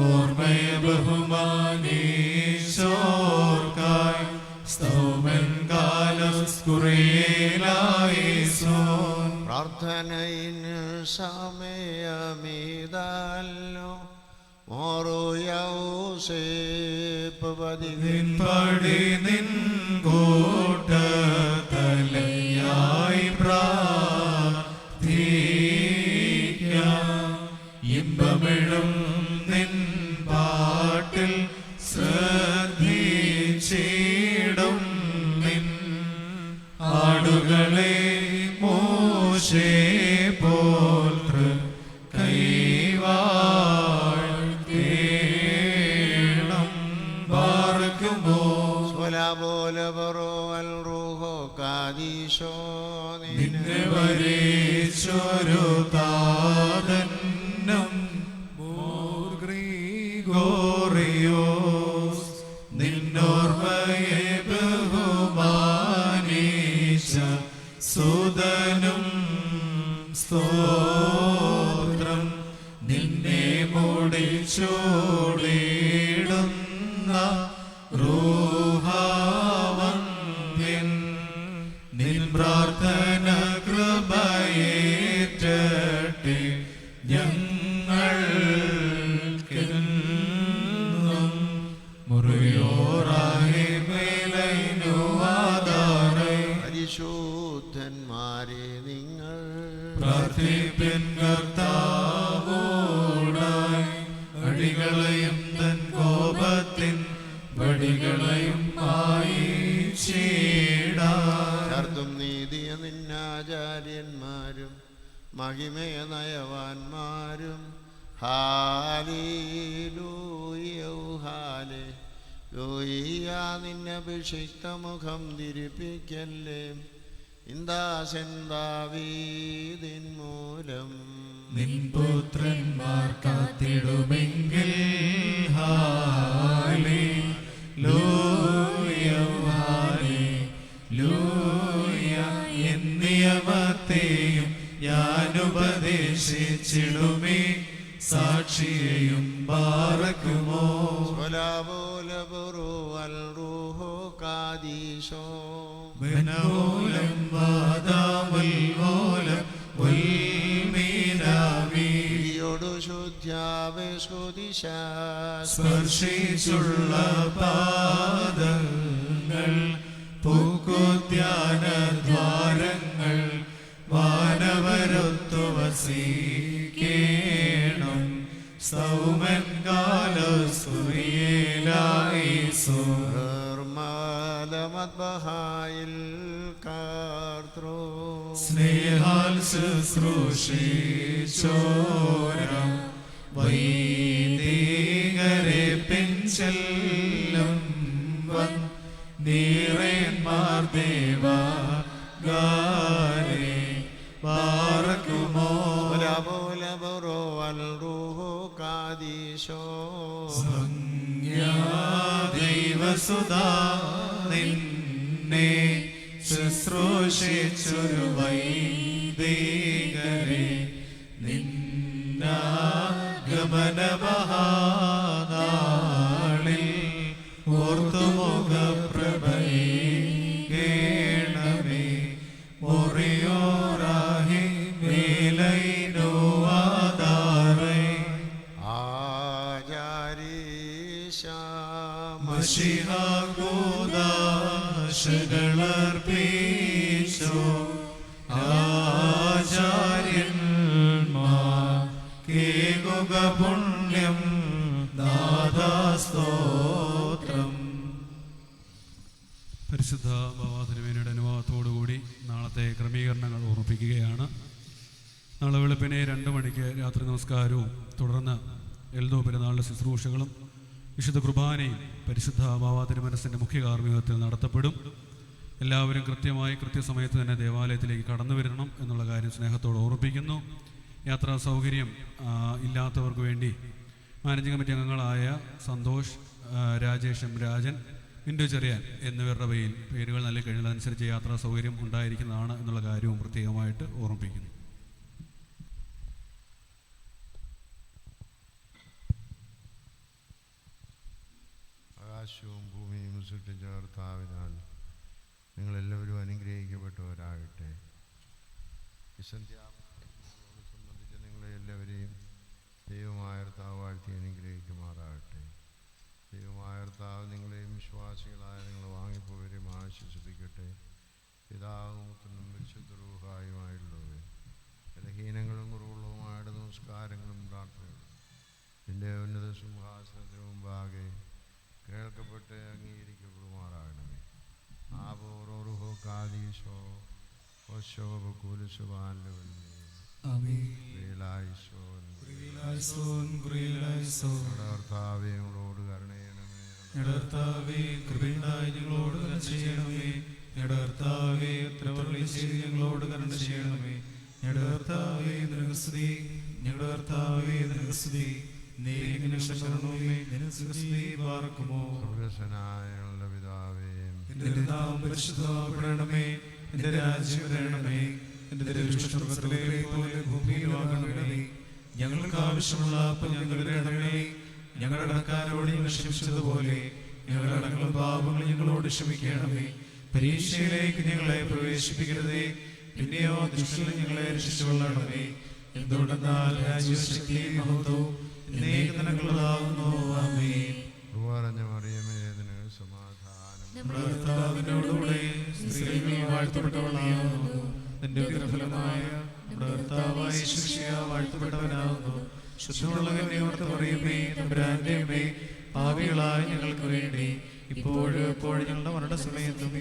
ഓർമ്മയെ ബഹുമാനീശോർക്കായി സ്തോമൻ കാലസ്കുറിയേലായിസോൻ
പ്രാർത്ഥനയിന് സമയമീതല്ലോ മോറുയൗസേപ്പതി
നിൻ പടി നിൻ കൂട്ടത്തലയായി പ്രാർത്ഥിക്കാം ഇമ്പമിഴും നിൻ പാട്ടിൽ ശ്രദ്ധിച്ചിടും നിൻ ആടുകളെ മോശേ പോൽ കൈവാഴ്ത്തേണം പാർക്കുമോ
സ്വലാപോലവറോ അൽ റൂഹോ കാദീശോ
നിന്നെ വരേച്ചൊരു താതന്നം ഗോറിയോസ് നിന്നോർമ്മയെ ബഹുമാനീച്ച സുതനും സ്തോത്രം നിന്നെ മുടിച്ചോടിടുന്ന റൂഹാവന്യൻ നിൻ പ്രാർത്ഥന കൃപയേറ്റട്ടെ ഞങ്ങൾക്കെന്നും മുറിയോറായി മേലൈനുവാദാറേ
പരിശുദ്ധന്മാരെ നിങ്ങൾ
പ്രാർത്ഥിപ്പിൻ കർത്താവോടായി അടികളെയും തൻ കോപത്തിൻ വടികളെയും
ചർത്തും നീതിയ നിന്നാചാര്യന്മാരും മഹിമയ നയവാന്മാരും ഹാലേ ലൂയ നിന്നഭിഷിക്ത മുഖം തിരിപ്പിക്കല്ലേ ഇന്ദാസെന്താവീതിൻ മൂലം
നിൻ പുത്രന്മാർ കാത്തിടുമെങ്കിൽ ഹാലേ ലൂയ ഹാലേ ലൂയ ഉപദേശിച്ചിടുമേ സാക്ഷിയെയും ബാറക്കുമോ ബനോലം വാദാമൽവോലം സ്പർശിച്ചുള്ള പാദങ്ങൾ പൂക്കുദ്യാന ദ്വാരങ്ങൾ വാനവരൊത്തു വസിക്കേണം സൗമൻ കാലസുറിയേലായിസോ സ്നേഹാൽ ശുശ്രൂഷിച്ചോരം വൈദികരെ പിൻചെല്ലും നീറേന്മാർ ദേവാ ഗാരേ ബാറക്കുമോ ദൈവസുധാ നിന്നെ ശുശ്രൂഷിച്ചൊരു വൈദികരെ നിന്നാഗമനമഹാനാളിൽ ഓർത്തുമുഖപ്രഭയേണമേ മൊറിയോറാഹി മേലൈനോ ആധാരേ മഷിഹാഗോദാശകളർപ്പിച്ചോ ആചാര്യന്മാർ കേകുക പുണ്യം ദാതാസ്തോത്രം.
പരിശുദ്ധ ബാവാതിരുമേനിയുടെ അനുവാദത്തോടുകൂടി നാളത്തെ ക്രമീകരണങ്ങൾ ഓർമ്മിപ്പിക്കുകയാണ്. നാളെ വെളുപ്പിനെ 2 മണിക്ക് രാത്രി നമസ്കാരവും തുടർന്ന് എൽദോ പെരുന്നാളിൻ്റെ ശുശ്രൂഷകളും വിശുദ്ധ കുർബാനയും പരിശുദ്ധ ബാവാതിരുമനസിൻ്റെ മുഖ്യ കാർമ്മികത്വത്തിൽ നടത്തപ്പെടും. എല്ലാവരും കൃത്യസമയത്ത് തന്നെ ദേവാലയത്തിലേക്ക് കടന്നു വരണം എന്നുള്ള കാര്യം സ്നേഹത്തോട് ഓർമ്മിപ്പിക്കുന്നു. യാത്രാ സൗകര്യം ഇല്ലാത്തവർക്ക് വേണ്ടി മാനേജിംഗ് കമ്മിറ്റി അംഗങ്ങളായ സന്തോഷ്, രാജേഷ് എം രാജൻ, മിൻഡു ചെറിയാൻ എന്നിവരുടെ പേരുകൾ നൽകി കഴിഞ്ഞതനുസരിച്ച് യാത്രാ സൗകര്യം ഉണ്ടായിരിക്കുന്നതാണ് എന്നുള്ള കാര്യവും പ്രത്യേകമായിട്ട് ഓർമ്മിപ്പിക്കുന്നു.
ആകാശവും ഭൂമിയും സൃഷ്ടിച്ച കർത്താവിനാൽ നിങ്ങളെല്ലാവരും അനുഗ്രഹിക്കപ്പെട്ടവരാകട്ടെ. സംബന്ധിച്ച് നിങ്ങളെ എല്ലാവരെയും ദൈവമായ കർത്താവ് വാഴ്ത്തി അനുഗ്രഹിക്കുമാറാകട്ടെ. ദൈവമായ കർത്താവ് നിങ്ങളെയും വിശ്വാസികളായ നിങ്ങൾ വാങ്ങിപ്പോവരെയും ആശ്വസിപ്പിക്കട്ടെ. പിതാവും പുത്രനും പരിശുദ്ധ റൂഹായുമായുള്ളവരെ ബലഹീനങ്ങളും കുറവുള്ളതുമായിട്ട് നമസ്കാരങ്ങളും പ്രാർത്ഥനകളും നിന്റെ ഉന്നത സിംഹാസനത്തിന് മുമ്പാകെ കേൾക്കപ്പെട്ട് അംഗീകരിക്കപ്പെടുമാറാകണമേ. ആബോറോറുഹോ കാദീശോ കർത്താവേ ഞങ്ങളോട് കരുണയണമേ.
ഞങ്ങളോട് കരുണ ചെയ്യണമേ. കർത്താവേ ഉത്തരവരുളി ചെയ്ത് ഞങ്ങളോട് കരുണ ചെയ്യണമേ. കർത്താവേ നിനക്ക് സ്തുതി. ഞങ്ങളുടെ കർത്താവേ നിനക്ക് സ്തുതി. പരിശുദ്ധപ്പെടണമേ. എന്റെ രാജ്യം വരണമേ. എന്റെ ഭൂമിയിലാകണമേ. ഞങ്ങൾക്ക് ആവശ്യമുള്ള അപ്പം ഞങ്ങളുടെ ഇടമേ. ഞങ്ങളുടെ കടക്കാരോട് ഞങ്ങൾ ക്ഷമിച്ചതുപോലെ ഞങ്ങളുടെ കടങ്ങളും പാപങ്ങളും ഞങ്ങളോട് ക്ഷമിക്കണമേ. പരീക്ഷയിലേക്ക് ഞങ്ങളെ പ്രവേശിപ്പിക്കരുതേ, പിന്നെയോ ദുഷ്ടനിൽ ഞങ്ങളെ രക്ഷിച്ചുകൊള്ളണമേ. എന്തുകൊണ്ടെന്നാൽ രാജ്യശക്തിയും മഹത്വവും എന്നേക്കുള്ളതാകുന്നു. ആമേൻ. കർത്താവിനോടുകൂടെ സ്ത്രീകൾ വാഴ്ത്തപ്പെട്ടവളാകുന്നു. നിന്റെ ഉദരഫലമായ നമ്മുടെ കർത്താവായ യേശുമിശിഹാ വാഴ്ത്തപ്പെട്ടവനാകുന്നു. ശുദ്ധമുള്ള കന്യകയോർത്ത് പറയുമേ, തമ്പുരാന്റെ അമ്മേ, പാപികളായ ഞങ്ങൾക്ക് വേണ്ടി ഇപ്പോഴും എപ്പോഴും ഞങ്ങളുടെ മരണസമയത്തും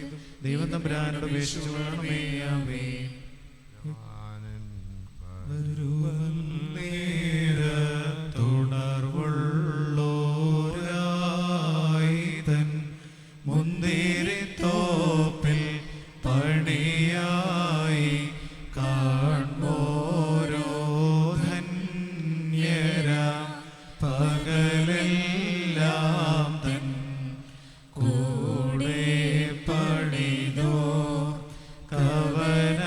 ദൈവം തമ്പുരാനോട് അപേക്ഷിച്ചു കൊള്ളണമേ. ആമേൻ. തുടർവുള്ളോരായിതൻ മുന്തിരിത്തോപ്പിൽ പണിയായി കാൺമോരോ ധന്യര പകലെല്ലാം തൻ കൂടെ പണിതോ കവന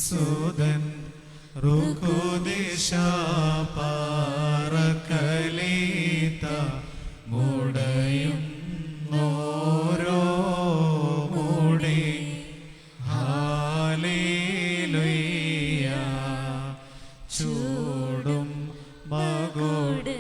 സുതൻ റുകുദിശ പാറക്കലീത മുടയും ഓരോ മുടി ഹാലേലുയ്യ ചൂടും മകുടത്തിൽ.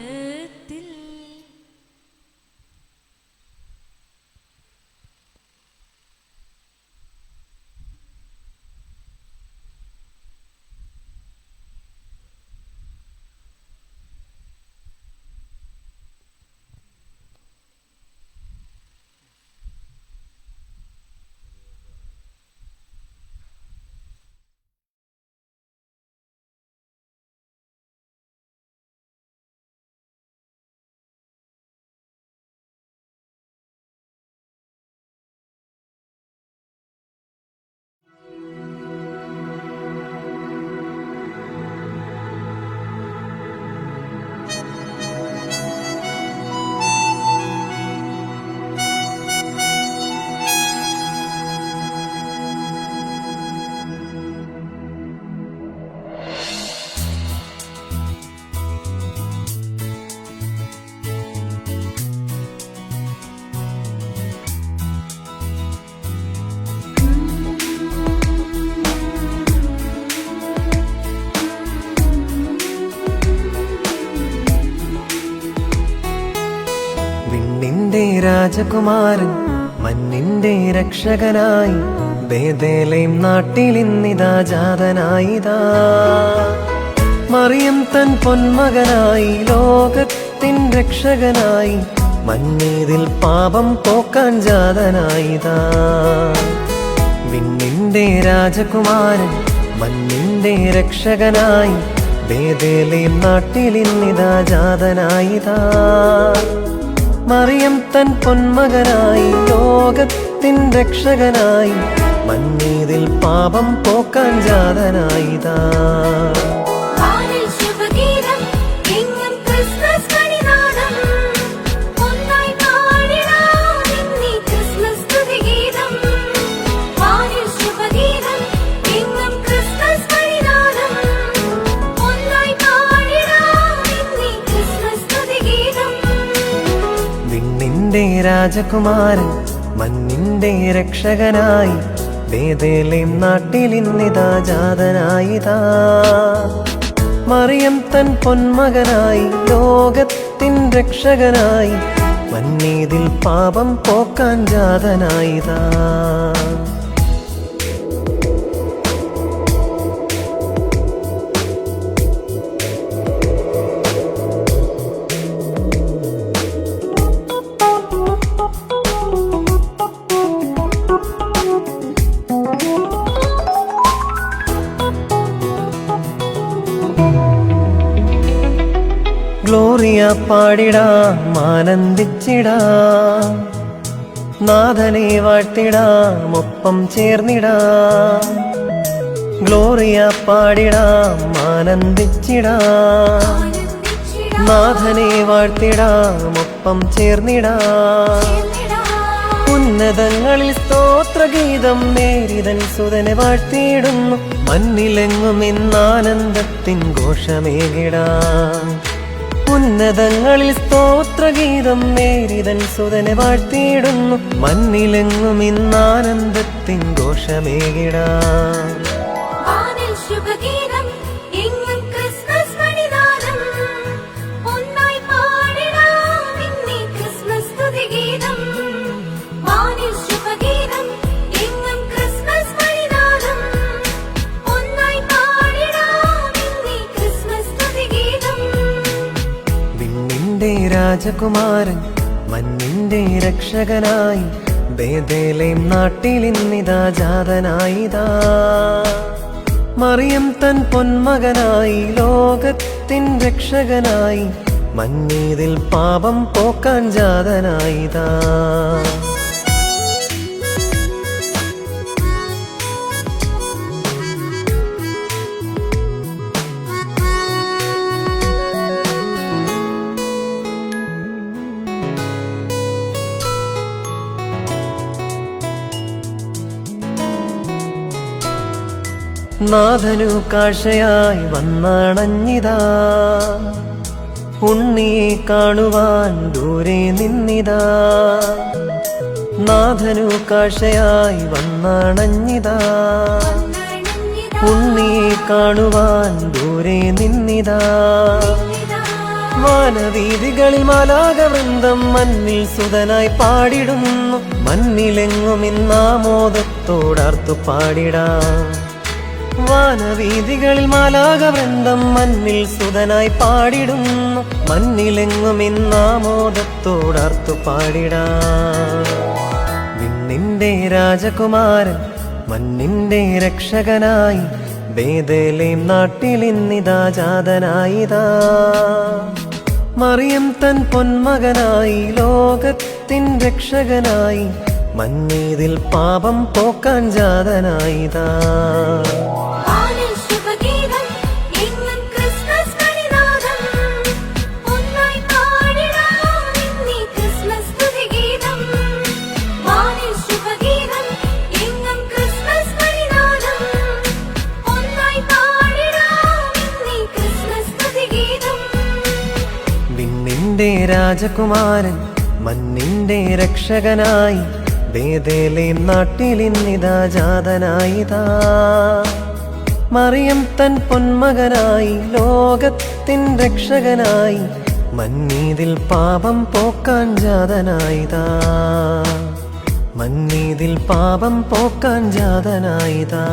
രാജകുമാരൻ മന്നിന്റെ രക്ഷകനായി ബേഥേലേം നാട്ടിലിന്നിതാ ജാതനായിതാ. മറിയം തൻ പൊന്മകനായി ലോകത്തിൻ രക്ഷകനായി മന്നീതിൽ പാപം പോക്കാൻ ജാതനായിതാ. വിണ്ണിന്റെ രാജകുമാരൻ മന്നിന്റെ രക്ഷകനായി ബേഥേലേം നാട്ടിലിന്നിതാ ജാതനായിതാ. മറിയം തൻ പൊന്മകനായി ലോകത്തിൻ രക്ഷകനായി മന്നീതിൽ പാപം പോക്കാൻ ജാതനായിതാ. രാജകുമാരൻ മന്നിന്റെ രക്ഷകനായി ബേഥേലേം നാട്ടിലിന്നിതാ ജാതനായിതാ. മറിയം തൻ പൊന്മകനായി ലോകത്തിൻ രക്ഷകനായി മന്നീതിൽ പാപം പോക്കാൻ ജാതനായിതാ. ഗ്ലോറിയ പാടിടാം ആനന്ദിച്ചിടാം, നാഥനെ വാഴ്ത്തിടാം ഒപ്പം ചേർന്നിടാം. ഗ്ലോറിയ പാടിടാം ആനന്ദിച്ചിടാം, നാഥനെ വാഴ്ത്തിടാം ഒപ്പം ചേർന്നിടാം. ഉന്നതങ്ങളിൽ സ്തോത്രഗീതം നേരിതൻ സുതനെ വാഴ്ത്തിയിടുന്നു, മണ്ണിലെങ്ങും ഇന്നാനന്ദത്തിൻ ഘോഷമേകിടാം. ഉന്നതങ്ങളിൽ സ്തോത്രഗീതം നേരിതൻ സുതനെ വാഴ്ത്തിയിടുന്നു, മണ്ണിലെങ്ങും ഇന്നാനന്ദത്തിൻ ഘോഷമേകിടാം. രാജകുമാരൻ മന്നിന്റെ രക്ഷകനായി ബേഥേലേം നാട്ടിലിന്നിതാ ജാതനായിതാ. മറിയം തൻ പൊന്മകനായി ലോകത്തിൻ രക്ഷകനായി മന്നീതിൽ പാപം പോക്കാൻ ജാതനായിതാ. നാഥനു കാഴ്ചയായി വന്നണഞ്ഞിതാ, ഉണ്ണിയെ കാണുവാൻ ദൂരെ നിന്നിതാ. നാഥനു കാഴ്ചയായി വന്നണഞ്ഞിതാ, ഉണ്ണിയെ കാണുവാൻ ദൂരെ നിന്നിതാ. വാനവീഥികളിൽ മാലാകവൃന്ദം മഞ്ഞിൽ സുതനായി പാടിടുന്നു, മഞ്ഞിലെങ്ങും ഇന്നാമോദത്തോടാർത്തു പാടിടാം. വാനവീഥികളിൽ മാലാകവൃന്ദം മഞ്ഞിൽ സുതനായി പാടിടുന്നു, മഞ്ഞിലെങ്ങും ഇന്നാമോദത്തോടാർത്തു പാടിടാം. വിണ്ണിന്റെ രാജകുമാരൻ മഞ്ഞിന്റെ രക്ഷകനായി ബേഥേലേം നാട്ടിലിന്നിതാ ജാതനായിതാ. മറിയം തൻ പൊന്മകനായി ലോകത്തിൻ രക്ഷകനായി മഞ്ഞിതിൽ പാപം പോക്കാൻ ജാതനായിതാ. വിണ്ണിന്റെ രാജകുമാരൻ മഞ്ഞിന്റെ രക്ഷകനായി ബേഥേലേം നാട്ടിലിന്നിതാ ജാതനായിതാ. മറിയം തൻ പൊന്മകനായി ലോകത്തിൻ രക്ഷകനായി മഞ്ഞിതിൽ പാപം പോക്കാൻ ജാതനായിതാ. മഞ്ഞിതിൽ പാപം പോക്കാൻ ജാതനായിതാ.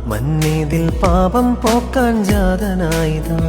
മഞ്ഞിതിൽ പാപം പോക്കാൻ ജാതനായിതാ.